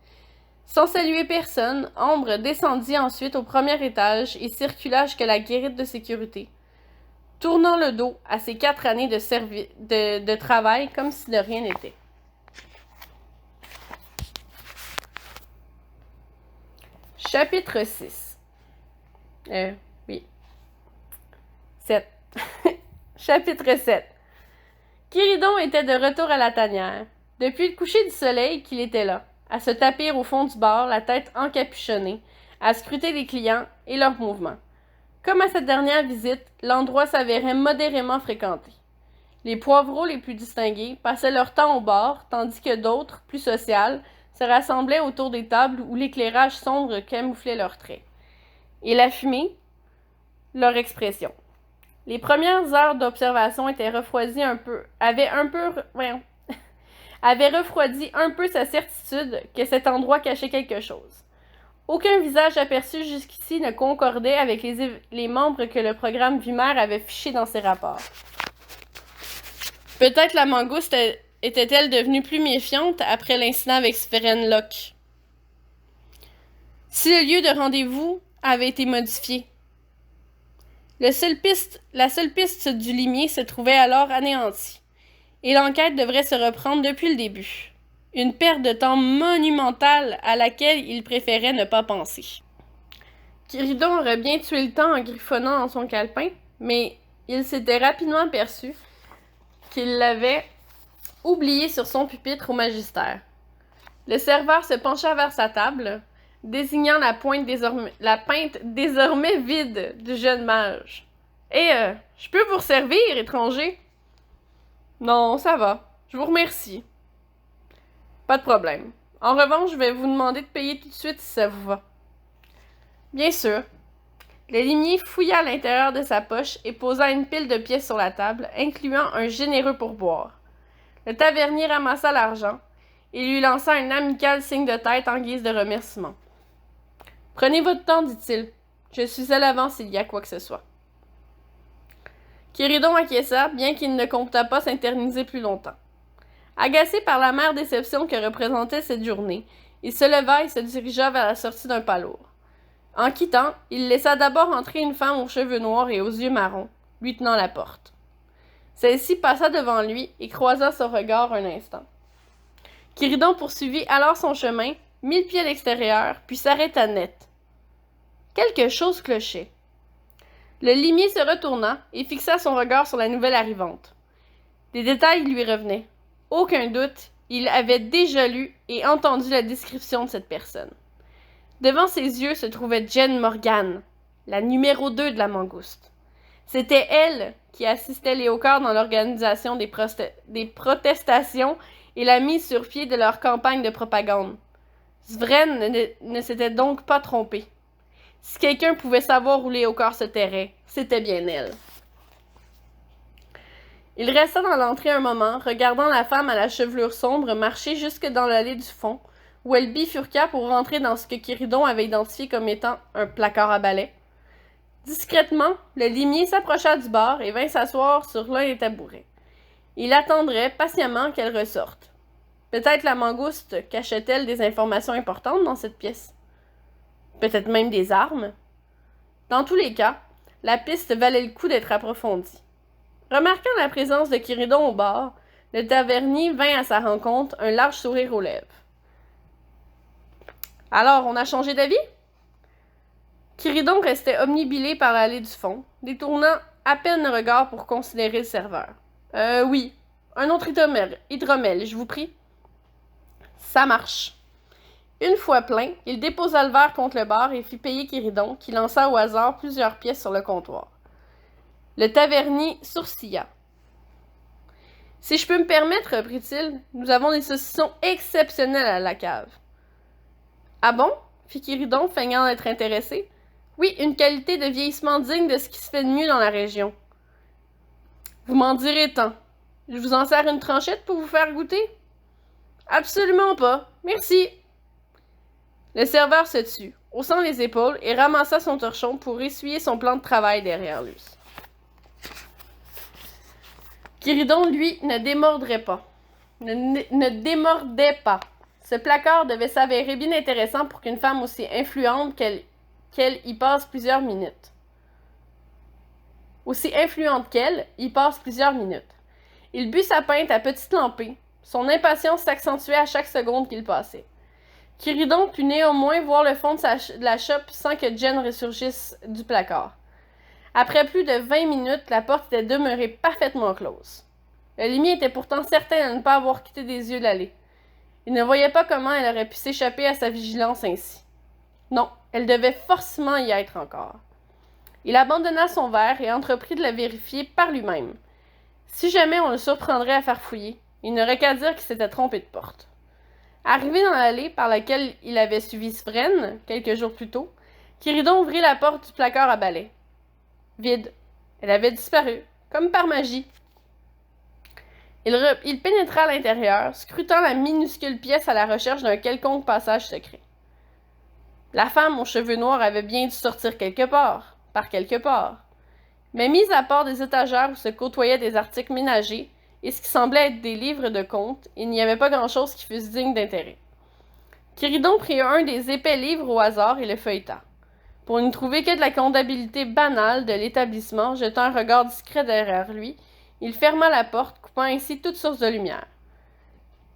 Sans saluer personne, Ambre descendit ensuite au premier étage et circula jusqu'à la guérite de sécurité, tournant le dos à ses 4 années de travail comme si de rien n'était. Chapitre 6. Oui. 7. Chapitre 7. Quiridon était de retour à la tanière. Depuis le coucher du soleil qu'il était là, à se tapir au fond du bar, la tête encapuchonnée, à scruter les clients et leurs mouvements. Comme à cette dernière visite, l'endroit s'avérait modérément fréquenté. Les poivreaux les plus distingués passaient leur temps au bar, tandis que d'autres, plus sociales, se rassemblaient autour des tables où l'éclairage sombre camouflait leurs traits. Et la fumée, leur expression. Les premières heures d'observation avaient refroidi un peu sa certitude que cet endroit cachait quelque chose. Aucun visage aperçu jusqu'ici ne concordait avec les membres que le programme Vimer avait fichés dans ses rapports. Peut-être la mangouste était-elle devenue plus méfiante après l'incident avec Spheren Locke. Si le lieu de rendez-vous avait été modifié. La seule piste du limier se trouvait alors anéantie, et l'enquête devrait se reprendre depuis le début. Une perte de temps monumentale à laquelle il préférait ne pas penser. Quiridon aurait bien tué le temps en griffonnant dans son calepin, mais il s'était rapidement aperçu qu'il l'avait oublié sur son pupitre au magistère. Le serveur se pencha vers sa table, désignant la pinte désormais vide du jeune mage. « je peux vous servir, étranger? »« Non, ça va. Je vous remercie. »« Pas de problème. En revanche, je vais vous demander de payer tout de suite si ça vous va. » « Bien sûr. » Le limier fouilla à l'intérieur de sa poche et posa une pile de pièces sur la table, incluant un généreux pourboire. Le tavernier ramassa l'argent et lui lança un amical signe de tête en guise de remerciement. « Prenez votre temps, dit-il. Je suis à l'avant s'il y a quoi que ce soit. » Quiridon acquiesça, bien qu'il ne comptât pas s'interniser plus longtemps. Agacé par l'amère déception que représentait cette journée, il se leva et se dirigea vers la sortie d'un pas lourd. En quittant, il laissa d'abord entrer une femme aux cheveux noirs et aux yeux marrons, lui tenant la porte. Celle-ci passa devant lui et croisa son regard un instant. Quiridon poursuivit alors son chemin, 1000 pieds à l'extérieur, puis s'arrêta net. Quelque chose clochait. Le limier se retourna et fixa son regard sur la nouvelle arrivante. Des détails lui revenaient. Aucun doute, il avait déjà lu et entendu la description de cette personne. Devant ses yeux se trouvait Jen Morgan, la numéro 2 de la Mangouste. C'était elle qui assistait Léocard dans l'organisation des protestations et la mise sur pied de leur campagne de propagande. Svren ne s'était donc pas trompé. Si quelqu'un pouvait savoir où Léocard se terrait, c'était bien elle. Il resta dans l'entrée un moment, regardant la femme à la chevelure sombre marcher jusque dans l'allée du fond, où elle bifurqua pour rentrer dans ce que Quiridon avait identifié comme étant un placard à balai. Discrètement, le limier s'approcha du bar et vint s'asseoir sur l'un des tabourets. Il attendrait patiemment qu'elle ressorte. Peut-être la Mangouste cachait-elle des informations importantes dans cette pièce. Peut-être même des armes. Dans tous les cas, la piste valait le coup d'être approfondie. Remarquant la présence de Quiridon au bar, le tavernier vint à sa rencontre, un large sourire aux lèvres. « Alors, on a changé d'avis? » Quiridon restait omnibilé par l'allée du fond, détournant à peine le regard pour considérer le serveur. « Oui, un autre hydromel, je vous prie. » « Ça marche. » Une fois plein, il déposa le verre contre le bar et fit payer Quiridon, qui lança au hasard plusieurs pièces sur le comptoir. Le tavernier sourcilla. « Si je peux me permettre, reprit-il, nous avons des saucissons exceptionnels à la cave. »« Ah bon? » fit Quiridon, feignant d'être intéressé. « Oui, une qualité de vieillissement digne de ce qui se fait de mieux dans la région. »« Vous m'en direz tant. Je vous en sers une tranchette pour vous faire goûter? »« Absolument pas. Merci. » Le serveur se tut, haussant les épaules, et ramassa son torchon pour essuyer son plan de travail derrière lui. Quiridon, lui, ne démordait pas. Ce placard devait s'avérer bien intéressant pour qu'une femme aussi influente qu'elle y passe plusieurs minutes. Il but sa pinte à petite lampée. Son impatience s'accentuait à chaque seconde qu'il passait. Quiridon put néanmoins voir le fond de la chope sans que Jen ressurgisse du placard. Après plus de 20 minutes, la porte était demeurée parfaitement close. Le limier était pourtant certain de ne pas avoir quitté des yeux l'allée. Il ne voyait pas comment elle aurait pu s'échapper à sa vigilance ainsi. Non, elle devait forcément y être encore. Il abandonna son verre et entreprit de la vérifier par lui-même. Si jamais on le surprendrait à faire fouiller, il n'aurait qu'à dire qu'il s'était trompé de porte. Arrivé dans l'allée par laquelle il avait suivi Svren, quelques jours plus tôt, Quiridon ouvrit la porte du placard à balai. Vide. Elle avait disparu, comme par magie. Il pénétra à l'intérieur, scrutant la minuscule pièce à la recherche d'un quelconque passage secret. La femme aux cheveux noirs avait bien dû sortir quelque part, par quelque part. Mais mis à part des étagères où se côtoyaient des articles ménagers et ce qui semblait être des livres de contes, il n'y avait pas grand-chose qui fût digne d'intérêt. Quiridon prit un des épais livres au hasard et le feuilleta. Pour n'y trouver que de la comptabilité banale de l'établissement, jetant un regard discret derrière lui, il ferma la porte, coupant ainsi toute source de lumière.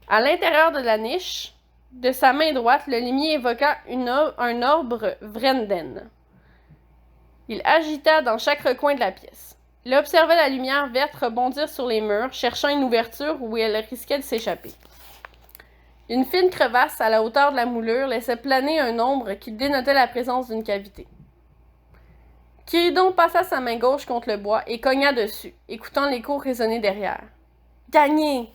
À l'intérieur de la niche, de sa main droite, le limier évoqua un orbre Vrenden. Il agita dans chaque recoin de la pièce. Il observait la lumière verte rebondir sur les murs, cherchant une ouverture où elle risquait de s'échapper. Une fine crevasse à la hauteur de la moulure laissait planer un ombre qui dénotait la présence d'une cavité. Quiridon passa sa main gauche contre le bois et cogna dessus, écoutant l'écho résonner derrière. « Gagné !»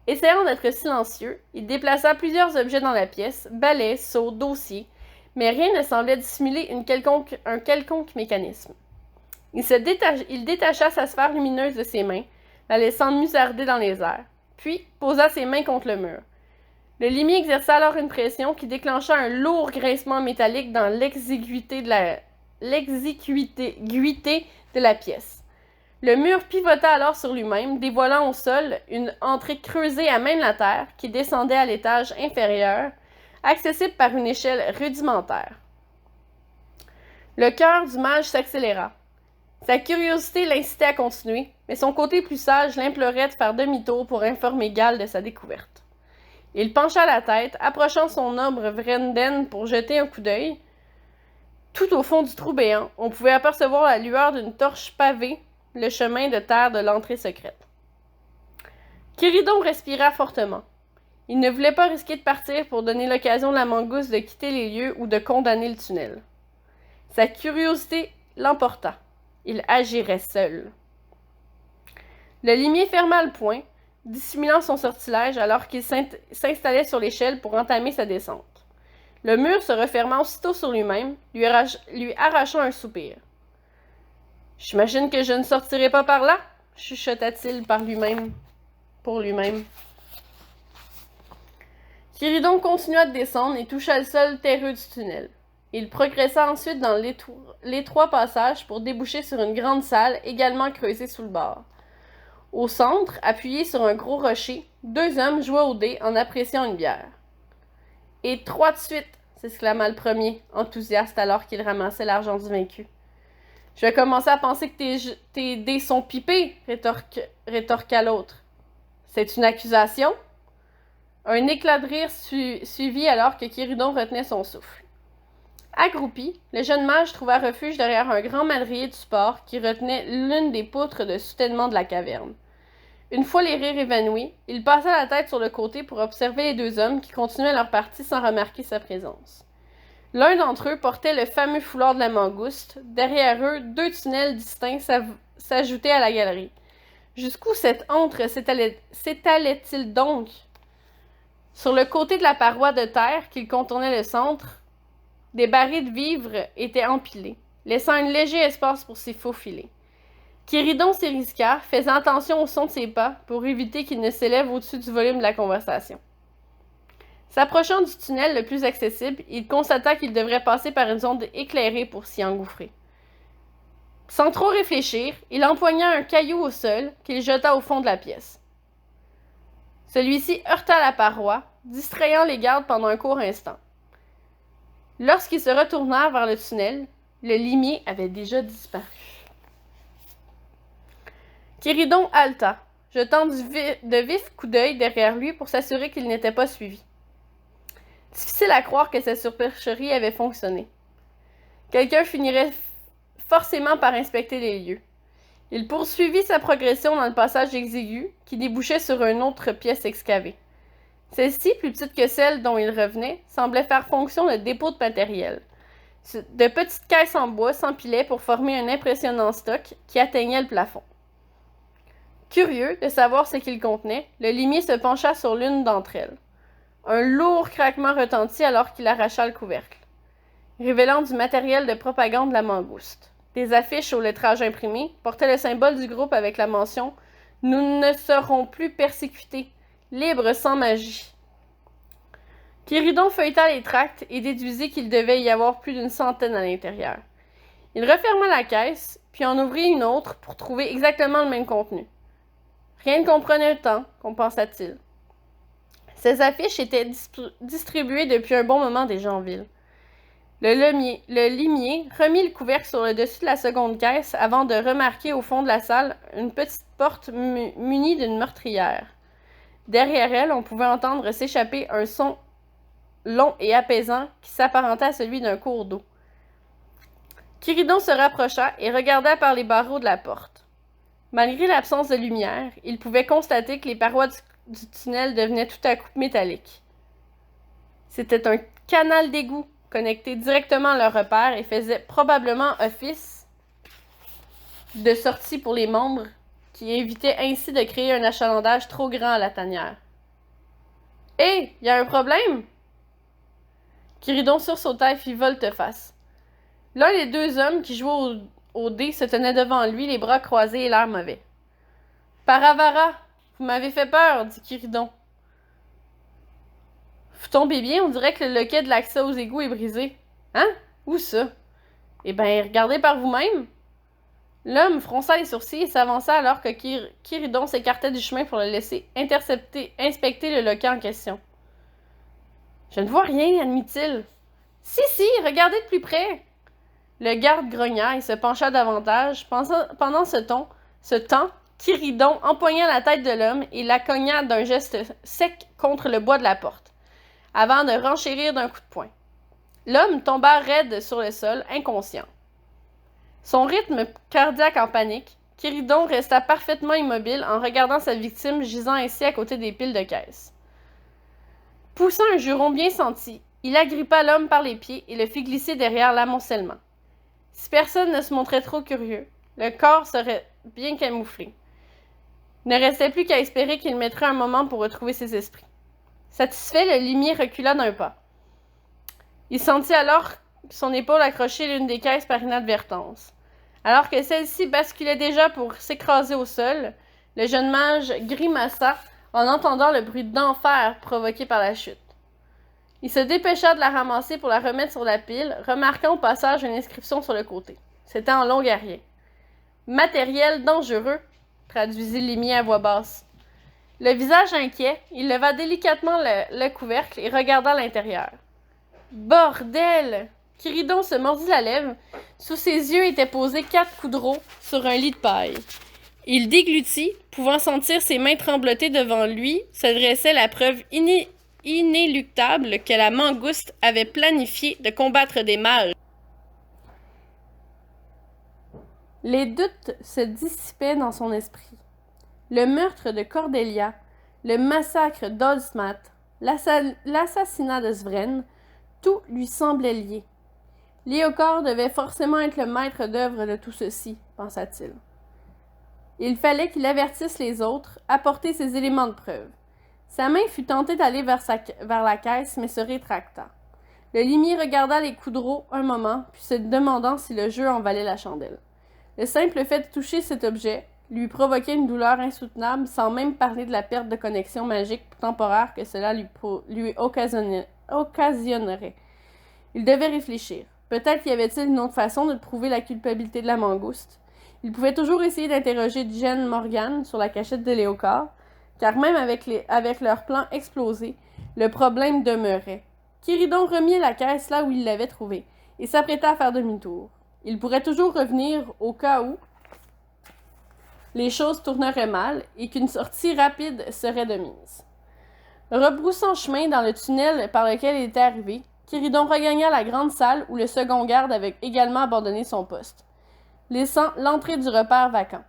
Essayant d'être silencieux, il déplaça plusieurs objets dans la pièce, balais, seaux, dossiers, mais rien ne semblait dissimuler un quelconque mécanisme. Il détacha sa sphère lumineuse de ses mains, la laissant musarder dans les airs, puis posa ses mains contre le mur. Le limier exerça alors une pression qui déclencha un lourd grincement métallique dans l'exiguïté de la pièce. Le mur pivota alors sur lui-même, dévoilant au sol une entrée creusée à même la terre qui descendait à l'étage inférieur, accessible par une échelle rudimentaire. Le cœur du mage s'accéléra. Sa curiosité l'incitait à continuer, mais son côté plus sage l'implorait de faire demi-tour pour informer Gall de sa découverte. Il pencha la tête, approchant son ombre Vrenden pour jeter un coup d'œil. Tout au fond du trou béant, on pouvait apercevoir la lueur d'une torche pavée le chemin de terre de l'entrée secrète. Quiridon respira fortement. Il ne voulait pas risquer de partir pour donner l'occasion à la mangouste de quitter les lieux ou de condamner le tunnel. Sa curiosité l'emporta. Il agirait seul. Le limier ferma le poing, dissimulant son sortilège alors qu'il s'installait sur l'échelle pour entamer sa descente. Le mur se referma aussitôt sur lui-même, lui arrachant un soupir. « J'imagine que je ne sortirai pas par là » chuchota-t-il pour lui-même. Quiridon continua de descendre et toucha le sol terreux du tunnel. Il progressa ensuite dans l'étroit passage pour déboucher sur une grande salle également creusée sous le bord. Au centre, appuyés sur un gros rocher, 2 hommes jouaient au dé en appréciant une bière. « Et 3 de suite !» s'exclama le premier, enthousiaste alors qu'il ramassait l'argent du vaincu. « Je vais commencer à penser que tes dés sont pipés !» rétorqua l'autre. « C'est une accusation ?» Un éclat de rire suivit alors que Quiridon retenait son souffle. Accroupi, le jeune mage trouva refuge derrière un grand madrier de support qui retenait l'une des poutres de soutènement de la caverne. Une fois les rires évanouis, il passa la tête sur le côté pour observer les 2 hommes qui continuaient leur partie sans remarquer sa présence. L'un d'entre eux portait le fameux foulard de la mangouste. Derrière eux, 2 tunnels distincts s'ajoutaient à la galerie. Jusqu'où cette antre s'étalait-il donc? Sur le côté de la paroi de terre qui contournait le centre, des barils de vivres étaient empilés, laissant un léger espace pour s'y faufiler. Quiridon s'y risqua, faisant attention au son de ses pas pour éviter qu'il ne s'élève au-dessus du volume de la conversation. S'approchant du tunnel le plus accessible, il constata qu'il devrait passer par une zone éclairée pour s'y engouffrer. Sans trop réfléchir, il empoigna un caillou au sol qu'il jeta au fond de la pièce. Celui-ci heurta la paroi, distrayant les gardes pendant un court instant. Lorsqu'ils se retournèrent vers le tunnel, le limier avait déjà disparu. Quiridon halta, jetant de vifs coups d'œil derrière lui pour s'assurer qu'il n'était pas suivi. Difficile à croire que sa supercherie avait fonctionné. Quelqu'un finirait forcément par inspecter les lieux. Il poursuivit sa progression dans le passage exigu qui débouchait sur une autre pièce excavée. Celle-ci, plus petite que celle dont il revenait, semblait faire fonction de dépôt de matériel. De petites caisses en bois s'empilaient pour former un impressionnant stock qui atteignait le plafond. Curieux de savoir ce qu'il contenait, le limier se pencha sur l'une d'entre elles. Un lourd craquement retentit alors qu'il arracha le couvercle, révélant du matériel de propagande de la mangouste. Des affiches au lettrage imprimé portaient le symbole du groupe avec la mention « Nous ne serons plus persécutés, libres sans magie ». Quiridon feuilleta les tracts et déduisit qu'il devait y avoir plus d'100 à l'intérieur. Il referma la caisse, puis en ouvrit une autre pour trouver exactement le même contenu. Rien ne comprenait tant, pensa-t-il. Ces affiches étaient distribuées depuis un bon moment déjà en ville. Le limier remit le couvercle sur le dessus de la seconde caisse avant de remarquer au fond de la salle une petite porte munie d'une meurtrière. Derrière elle, on pouvait entendre s'échapper un son long et apaisant qui s'apparentait à celui d'un cours d'eau. Quiridon se rapprocha et regarda par les barreaux de la porte. Malgré l'absence de lumière, il pouvait constater que les parois du tunnel devenaient tout à coup métalliques. C'était un canal d'égout connecté directement à leur repère et faisait probablement office de sortie pour les membres qui évitaient ainsi de créer un achalandage trop grand à la tanière. « Hé, y a un problème? » Quiridon sursauta et fit volte-face. L'un des deux hommes qui jouaient au dé se tenait devant lui, les bras croisés et l'air mauvais. « Paravara, vous m'avez fait peur, dit Quiridon. Vous tombez bien, on dirait que le loquet de l'accès aux égouts est brisé. Hein? Où ça? Eh bien, regardez par vous-même. L'homme fronça les sourcils et s'avança alors que Quiridon s'écartait du chemin pour le laisser inspecter le loquet en question. Je ne vois rien, admit-il. Si, regardez de plus près. Le garde grogna et se pencha davantage. Pendant ce temps, Quiridon empoigna la tête de l'homme et la cogna d'un geste sec contre le bois de la porte, avant de renchérir d'un coup de poing. L'homme tomba raide sur le sol, inconscient. Son rythme cardiaque en panique, Quiridon resta parfaitement immobile en regardant sa victime gisant ainsi à côté des piles de caisses. Poussant un juron bien senti, il agrippa l'homme par les pieds et le fit glisser derrière l'amoncellement. Si personne ne se montrait trop curieux, le corps serait bien camouflé. Il ne restait plus qu'à espérer qu'il mettrait un moment pour retrouver ses esprits. Satisfait, le limier recula d'un pas. Il sentit alors son épaule accrocher l'une des caisses par inadvertance. Alors que celle-ci basculait déjà pour s'écraser au sol, le jeune mage grimaça en entendant le bruit d'enfer provoqué par la chute. Il se dépêcha de la ramasser pour la remettre sur la pile, remarquant au passage une inscription sur le côté. C'était en longarien. « Matériel dangereux », traduisit Limier à voix basse. Le visage inquiet, il leva délicatement le couvercle et regarda l'intérieur. « Bordel !» Quiridon se mordit la lèvre. Sous ses yeux étaient posés 4 coups de roue sur un lit de paille. Il déglutit, pouvant sentir ses mains trembloter devant lui, se dressait la preuve inéluctable que la mangouste avait planifié de combattre des mages. Les doutes se dissipaient dans son esprit. Le meurtre de Cordelia, le massacre d'Oldsmat, l'assassinat de Svren, tout lui semblait lié. Léocor devait forcément être le maître d'œuvre de tout ceci, pensa-t-il. Il fallait qu'il avertisse les autres, apporter ses éléments de preuve. Sa main fut tentée d'aller vers la caisse, mais se rétracta. Le limier regarda les coups de roue un moment, puis se demandant si le jeu en valait la chandelle. Le simple fait de toucher cet objet lui provoquait une douleur insoutenable, sans même parler de la perte de connexion magique temporaire que cela lui occasionnerait. Il devait réfléchir. Peut-être y avait-il une autre façon de prouver la culpabilité de la mangouste. Il pouvait toujours essayer d'interroger Jen Morgan sur la cachette de Léocor, car même avec leur plan explosé, le problème demeurait. Quiridon remit la caisse là où il l'avait trouvée, et s'apprêta à faire demi-tour. Il pourrait toujours revenir au cas où les choses tourneraient mal et qu'une sortie rapide serait de mise. Rebroussant chemin dans le tunnel par lequel il était arrivé, Quiridon regagna la grande salle où le second garde avait également abandonné son poste, laissant l'entrée du repère vacant.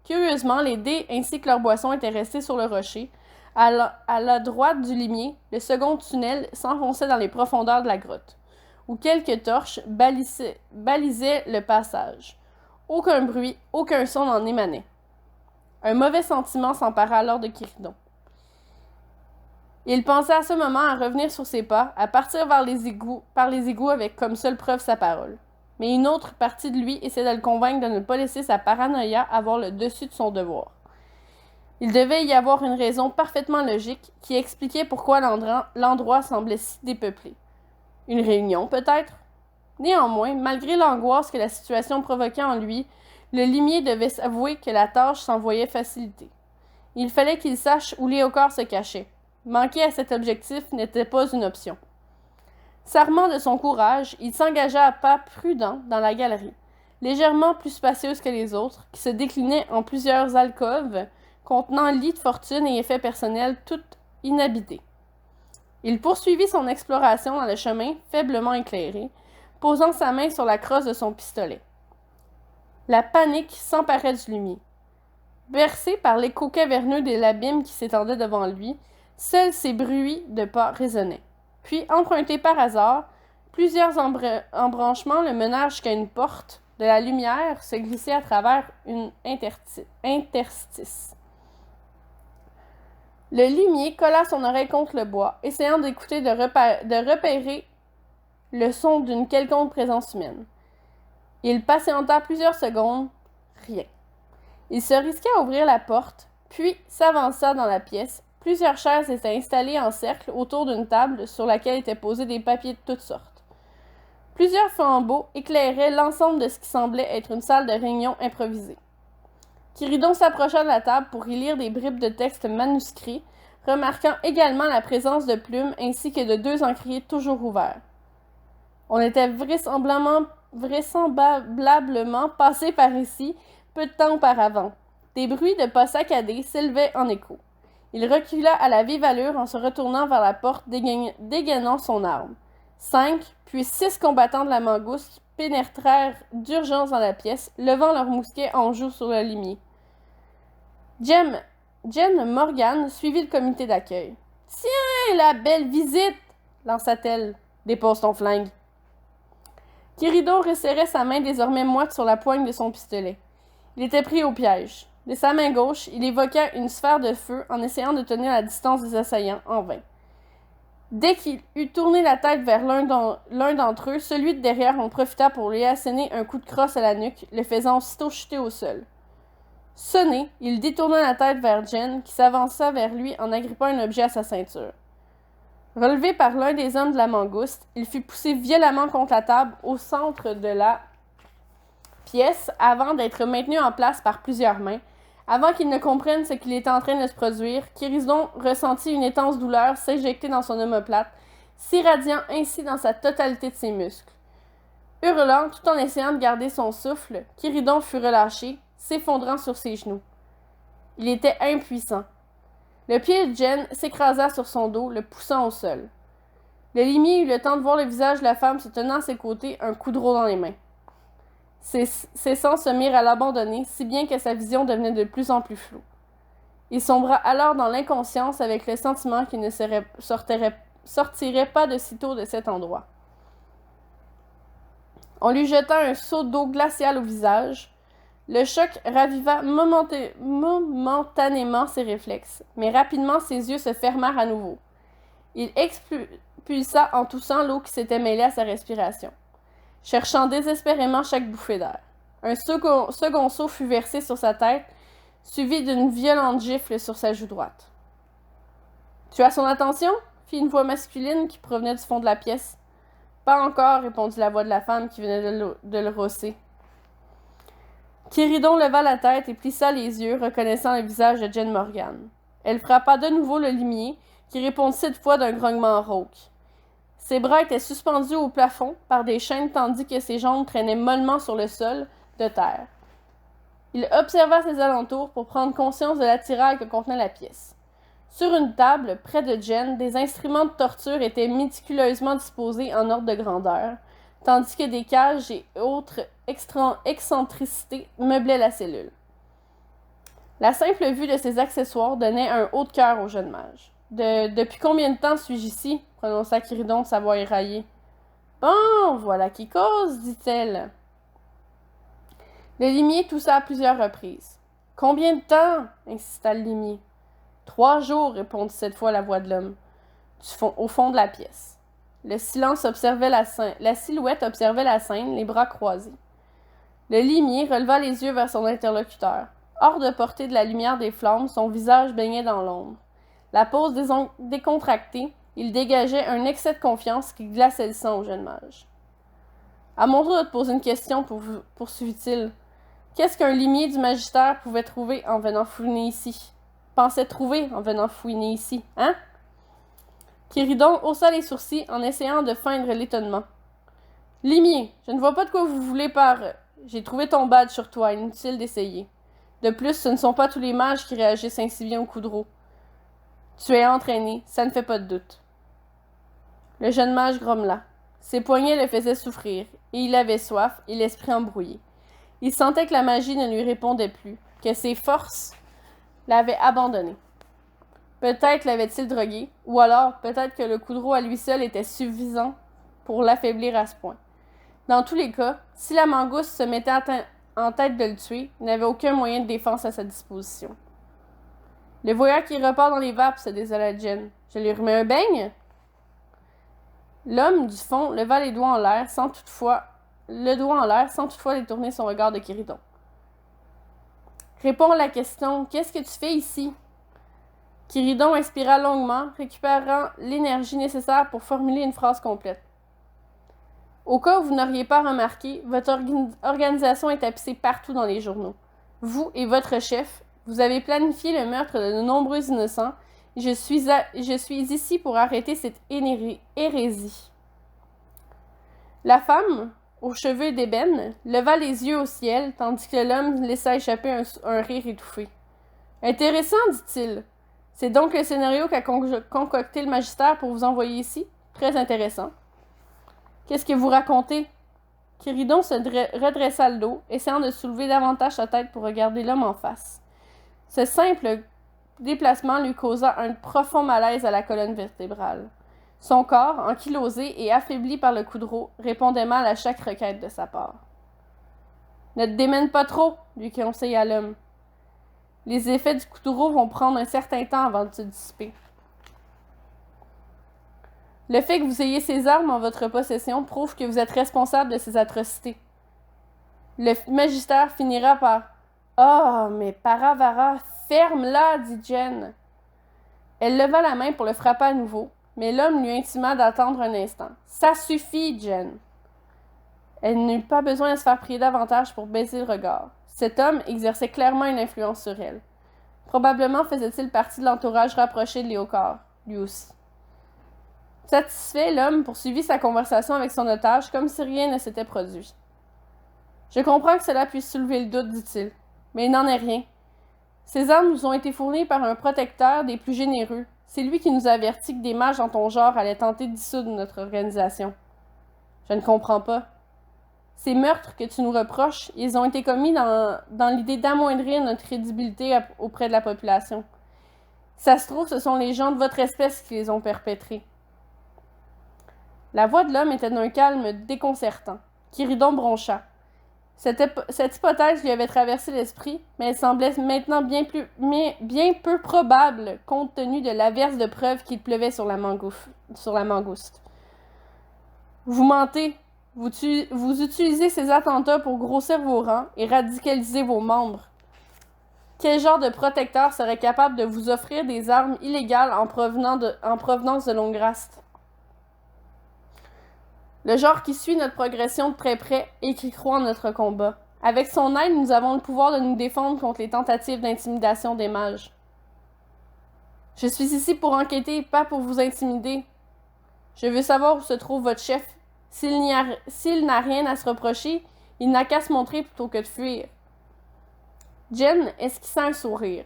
Curieusement, les dés ainsi que leurs boissons étaient restés sur le rocher. À la droite du limier, le second tunnel s'enfonçait dans les profondeurs de la grotte, où quelques torches balisaient le passage. Aucun bruit, aucun son n'en émanait. Un mauvais sentiment s'empara alors de Quiridon. Il pensait à ce moment à revenir sur ses pas, à partir par les égouts avec comme seule preuve sa parole. Mais une autre partie de lui essayait de le convaincre de ne pas laisser sa paranoïa avoir le dessus de son devoir. Il devait y avoir une raison parfaitement logique qui expliquait pourquoi l'endroit semblait si dépeuplé. Une réunion, peut-être? Néanmoins, malgré l'angoisse que la situation provoquait en lui, le limier devait s'avouer que la tâche s'en voyait facilitée. Il fallait qu'il sache où Léocor se cachait. Manquer à cet objectif n'était pas une option. S'armant de son courage, il s'engagea à pas prudents dans la galerie, légèrement plus spacieuse que les autres, qui se déclinait en plusieurs alcôves contenant lit de fortune et effets personnels, tout inhabité. Il poursuivit son exploration dans le chemin faiblement éclairé, posant sa main sur la crosse de son pistolet. La panique s'emparait du lumier. Bercé par l'écho caverneux de l'abîme qui s'étendait devant lui, seuls ses bruits de pas résonnaient. Puis, emprunté par hasard, plusieurs embranchements le menèrent jusqu'à une porte. De la lumière se glissait à travers une interstice. Le limier colla son oreille contre le bois, essayant d'écouter de repérer le son d'une quelconque présence humaine. Il patienta plusieurs secondes, rien. Il se risqua à ouvrir la porte, puis s'avança dans la pièce. Plusieurs chaises étaient installées en cercle autour d'une table sur laquelle étaient posés des papiers de toutes sortes. Plusieurs flambeaux éclairaient l'ensemble de ce qui semblait être une salle de réunion improvisée. Quiridon s'approcha de la table pour y lire des bribes de textes manuscrits, remarquant également la présence de plumes ainsi que de 2 encriers toujours ouverts. On était vraisemblablement passé par ici peu de temps auparavant. Des bruits de pas saccadés s'élevaient en écho. Il recula à la vive allure en se retournant vers la porte, dégainant son arme. 5, puis 6 combattants de la mangouste pénétrèrent d'urgence dans la pièce, levant leurs mousquets en joue sur le limier. Jen Morgan suivit le comité d'accueil. « Tiens, la belle visite! » lança-t-elle. « Dépose ton flingue. » Quiridon resserrait sa main désormais moite sur la poigne de son pistolet. Il était pris au piège. De sa main gauche, il évoqua une sphère de feu en essayant de tenir la distance des assaillants, en vain. Dès qu'il eut tourné la tête vers l'un d'entre eux, celui de derrière en profita pour lui asséner un coup de crosse à la nuque, le faisant aussitôt chuter au sol. Sonné, il détourna la tête vers Jen, qui s'avança vers lui en agrippant un objet à sa ceinture. Relevé par l'un des hommes de la mangouste, il fut poussé violemment contre la table au centre de la pièce avant d'être maintenu en place par plusieurs mains. Avant qu'il ne comprenne ce qu'il était en train de se produire, Quiridon ressentit une intense douleur s'injecter dans son omoplate, s'irradiant ainsi dans sa totalité de ses muscles. Hurlant tout en essayant de garder son souffle, Quiridon fut relâché, s'effondrant sur ses genoux. Il était impuissant. Le pied de Jen s'écrasa sur son dos, le poussant au sol. Le limier eut le temps de voir le visage de la femme se tenant à ses côtés, un coudreau dans les mains. Ses sens se mirent à l'abandonner, si bien que sa vision devenait de plus en plus floue. Il sombra alors dans l'inconscience avec le sentiment qu'il ne sortirait pas de sitôt de cet endroit. On lui jeta un seau d'eau glaciale au visage. Le choc raviva momentanément ses réflexes, mais rapidement ses yeux se fermèrent à nouveau. Il expulsa en toussant l'eau qui s'était mêlée à sa respiration, cherchant désespérément chaque bouffée d'air. Un second seau fut versé sur sa tête, suivi d'une violente gifle sur sa joue droite. « Tu as son attention ?» fit une voix masculine qui provenait du fond de la pièce. « Pas encore », répondit la voix de la femme qui venait de le rosser. Quiridon leva la tête et plissa les yeux, reconnaissant le visage de Jen Morgan. Elle frappa de nouveau le limier, qui répondit cette fois d'un grognement rauque. Ses bras étaient suspendus au plafond par des chaînes tandis que ses jambes traînaient mollement sur le sol de terre. Il observa ses alentours pour prendre conscience de l'attirail que contenait la pièce. Sur une table, près de Jen, des instruments de torture étaient méticuleusement disposés en ordre de grandeur, tandis que des cages et autres excentricités meublaient la cellule. La simple vue de ces accessoires donnait un haut de cœur au jeune mage. « Depuis combien de temps suis-je ici ?» prononça Quiridon de sa voix éraillée. « Bon, voilà qui cause, dit-elle. » Le limier toussa à plusieurs reprises. « Combien de temps ?» insista le limier. « 3 jours, répondit cette fois la voix de l'homme, au fond de la pièce. La silhouette observait la scène, les bras croisés. Le limier releva les yeux vers son interlocuteur. Hors de portée de la lumière des flammes, son visage baignait dans l'ombre. La pose décontractée, il dégageait un excès de confiance qui glaçait le sang au jeune mage. « À mon tour de te poser une question, poursuivit-il. Qu'est-ce qu'un limier du magistère pouvait trouver en venant fouiner ici? Pensait trouver en venant fouiner ici, hein? » Quiridon haussa les sourcils en essayant de feindre l'étonnement. « Limier, je ne vois pas de quoi vous voulez par... J'ai trouvé ton badge sur toi, inutile d'essayer. De plus, ce ne sont pas tous les mages qui réagissent ainsi bien au Coudreau. Tu es entraîné, ça ne fait pas de doute. Le jeune mage grommela. Ses poignets le faisaient souffrir, et il avait soif et l'esprit embrouillé. Il sentait que la magie ne lui répondait plus, que ses forces l'avaient abandonné. Peut-être l'avait-il drogué, ou alors peut-être que le Coudreau à lui seul était suffisant pour l'affaiblir à ce point. Dans tous les cas, si la mangouste se mettait en tête de le tuer, il n'avait aucun moyen de défense à sa disposition. Le voyant qui repart dans les vapes, se désola Jen. Je lui remets un beigne? L'homme du fond leva les doigts en l'air sans toutefois détourner son regard de Kiridon. Réponds à la question, qu'est-ce que tu fais ici? Kiridon inspira longuement, récupérant l'énergie nécessaire pour formuler une phrase complète. Au cas où vous n'auriez pas remarqué, votre organisation est tapissée partout dans les journaux. Vous et votre chef, vous avez planifié le meurtre de nombreux innocents et je suis ici pour arrêter cette hérésie. La femme, aux cheveux d'ébène, leva les yeux au ciel tandis que l'homme laissa échapper un rire étouffé. Intéressant, dit-il. C'est donc le scénario qu'a concocté le magistère pour vous envoyer ici? Très intéressant. Qu'est-ce que vous racontez? Kiridon se redressa le dos, essayant de soulever davantage sa tête pour regarder l'homme en face. Ce simple déplacement lui causa un profond malaise à la colonne vertébrale. Son corps, ankylosé et affaibli par le Coudreau, répondait mal à chaque requête de sa part. « Ne te démène pas trop, » lui conseilla l'homme. « Les effets du Coudreau vont prendre un certain temps avant de se dissiper. » Le fait que vous ayez ces armes en votre possession prouve que vous êtes responsable de ces atrocités. Le magistère finira par « Oh, mais Paravara, ferme-la, dit Jen. » Elle leva la main pour le frapper à nouveau, mais l'homme lui intima d'attendre un instant. « Ça suffit, Jen. » Elle n'eut pas besoin de se faire prier davantage pour baisser le regard. Cet homme exerçait clairement une influence sur elle. Probablement faisait-il partie de l'entourage rapproché de Léocard, lui aussi. Satisfait, l'homme poursuivit sa conversation avec son otage comme si rien ne s'était produit. « Je comprends que cela puisse soulever le doute, dit-il, mais il n'en est rien. Ces armes nous ont été fournies par un protecteur des plus généreux. C'est lui qui nous a averti que des mages en ton genre allaient tenter de dissoudre notre organisation. Je ne comprends pas. Ces meurtres que tu nous reproches, ils ont été commis dans l'idée d'amoindrir notre crédibilité auprès de la population. Ça se trouve, ce sont les gens de votre espèce qui les ont perpétrés. » La voix de l'homme était d'un calme déconcertant. Kiridon broncha. Cette hypothèse lui avait traversé l'esprit, mais elle semblait maintenant bien peu probable compte tenu de l'averse de preuves qu'il pleuvait sur la mangouste. Vous mentez. Vous utilisez ces attentats pour grossir vos rangs et radicaliser vos membres. Quel genre de protecteur serait capable de vous offrir des armes illégales en provenance de Longrast? Le genre qui suit notre progression de très près et qui croit en notre combat. Avec son aide, nous avons le pouvoir de nous défendre contre les tentatives d'intimidation des mages. Je suis ici pour enquêter, pas pour vous intimider. Je veux savoir où se trouve votre chef. S'il n'a rien à se reprocher, il n'a qu'à se montrer plutôt que de fuir. Jen esquissa un sourire.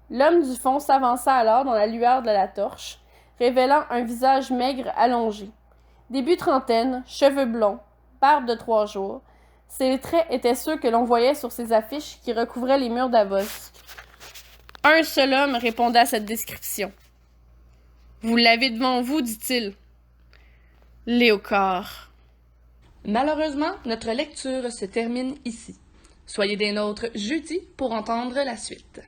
L'homme du fond s'avança alors dans la lueur de la torche, révélant un visage maigre allongé. Début trentaine, cheveux blonds, barbe de 3 jours. Ses traits étaient ceux que l'on voyait sur ces affiches qui recouvraient les murs d'Avos. Un seul homme répondait à cette description. « Vous l'avez devant vous, dit-il. »« Léocard. » Malheureusement, notre lecture se termine ici. Soyez des nôtres jeudi pour entendre la suite.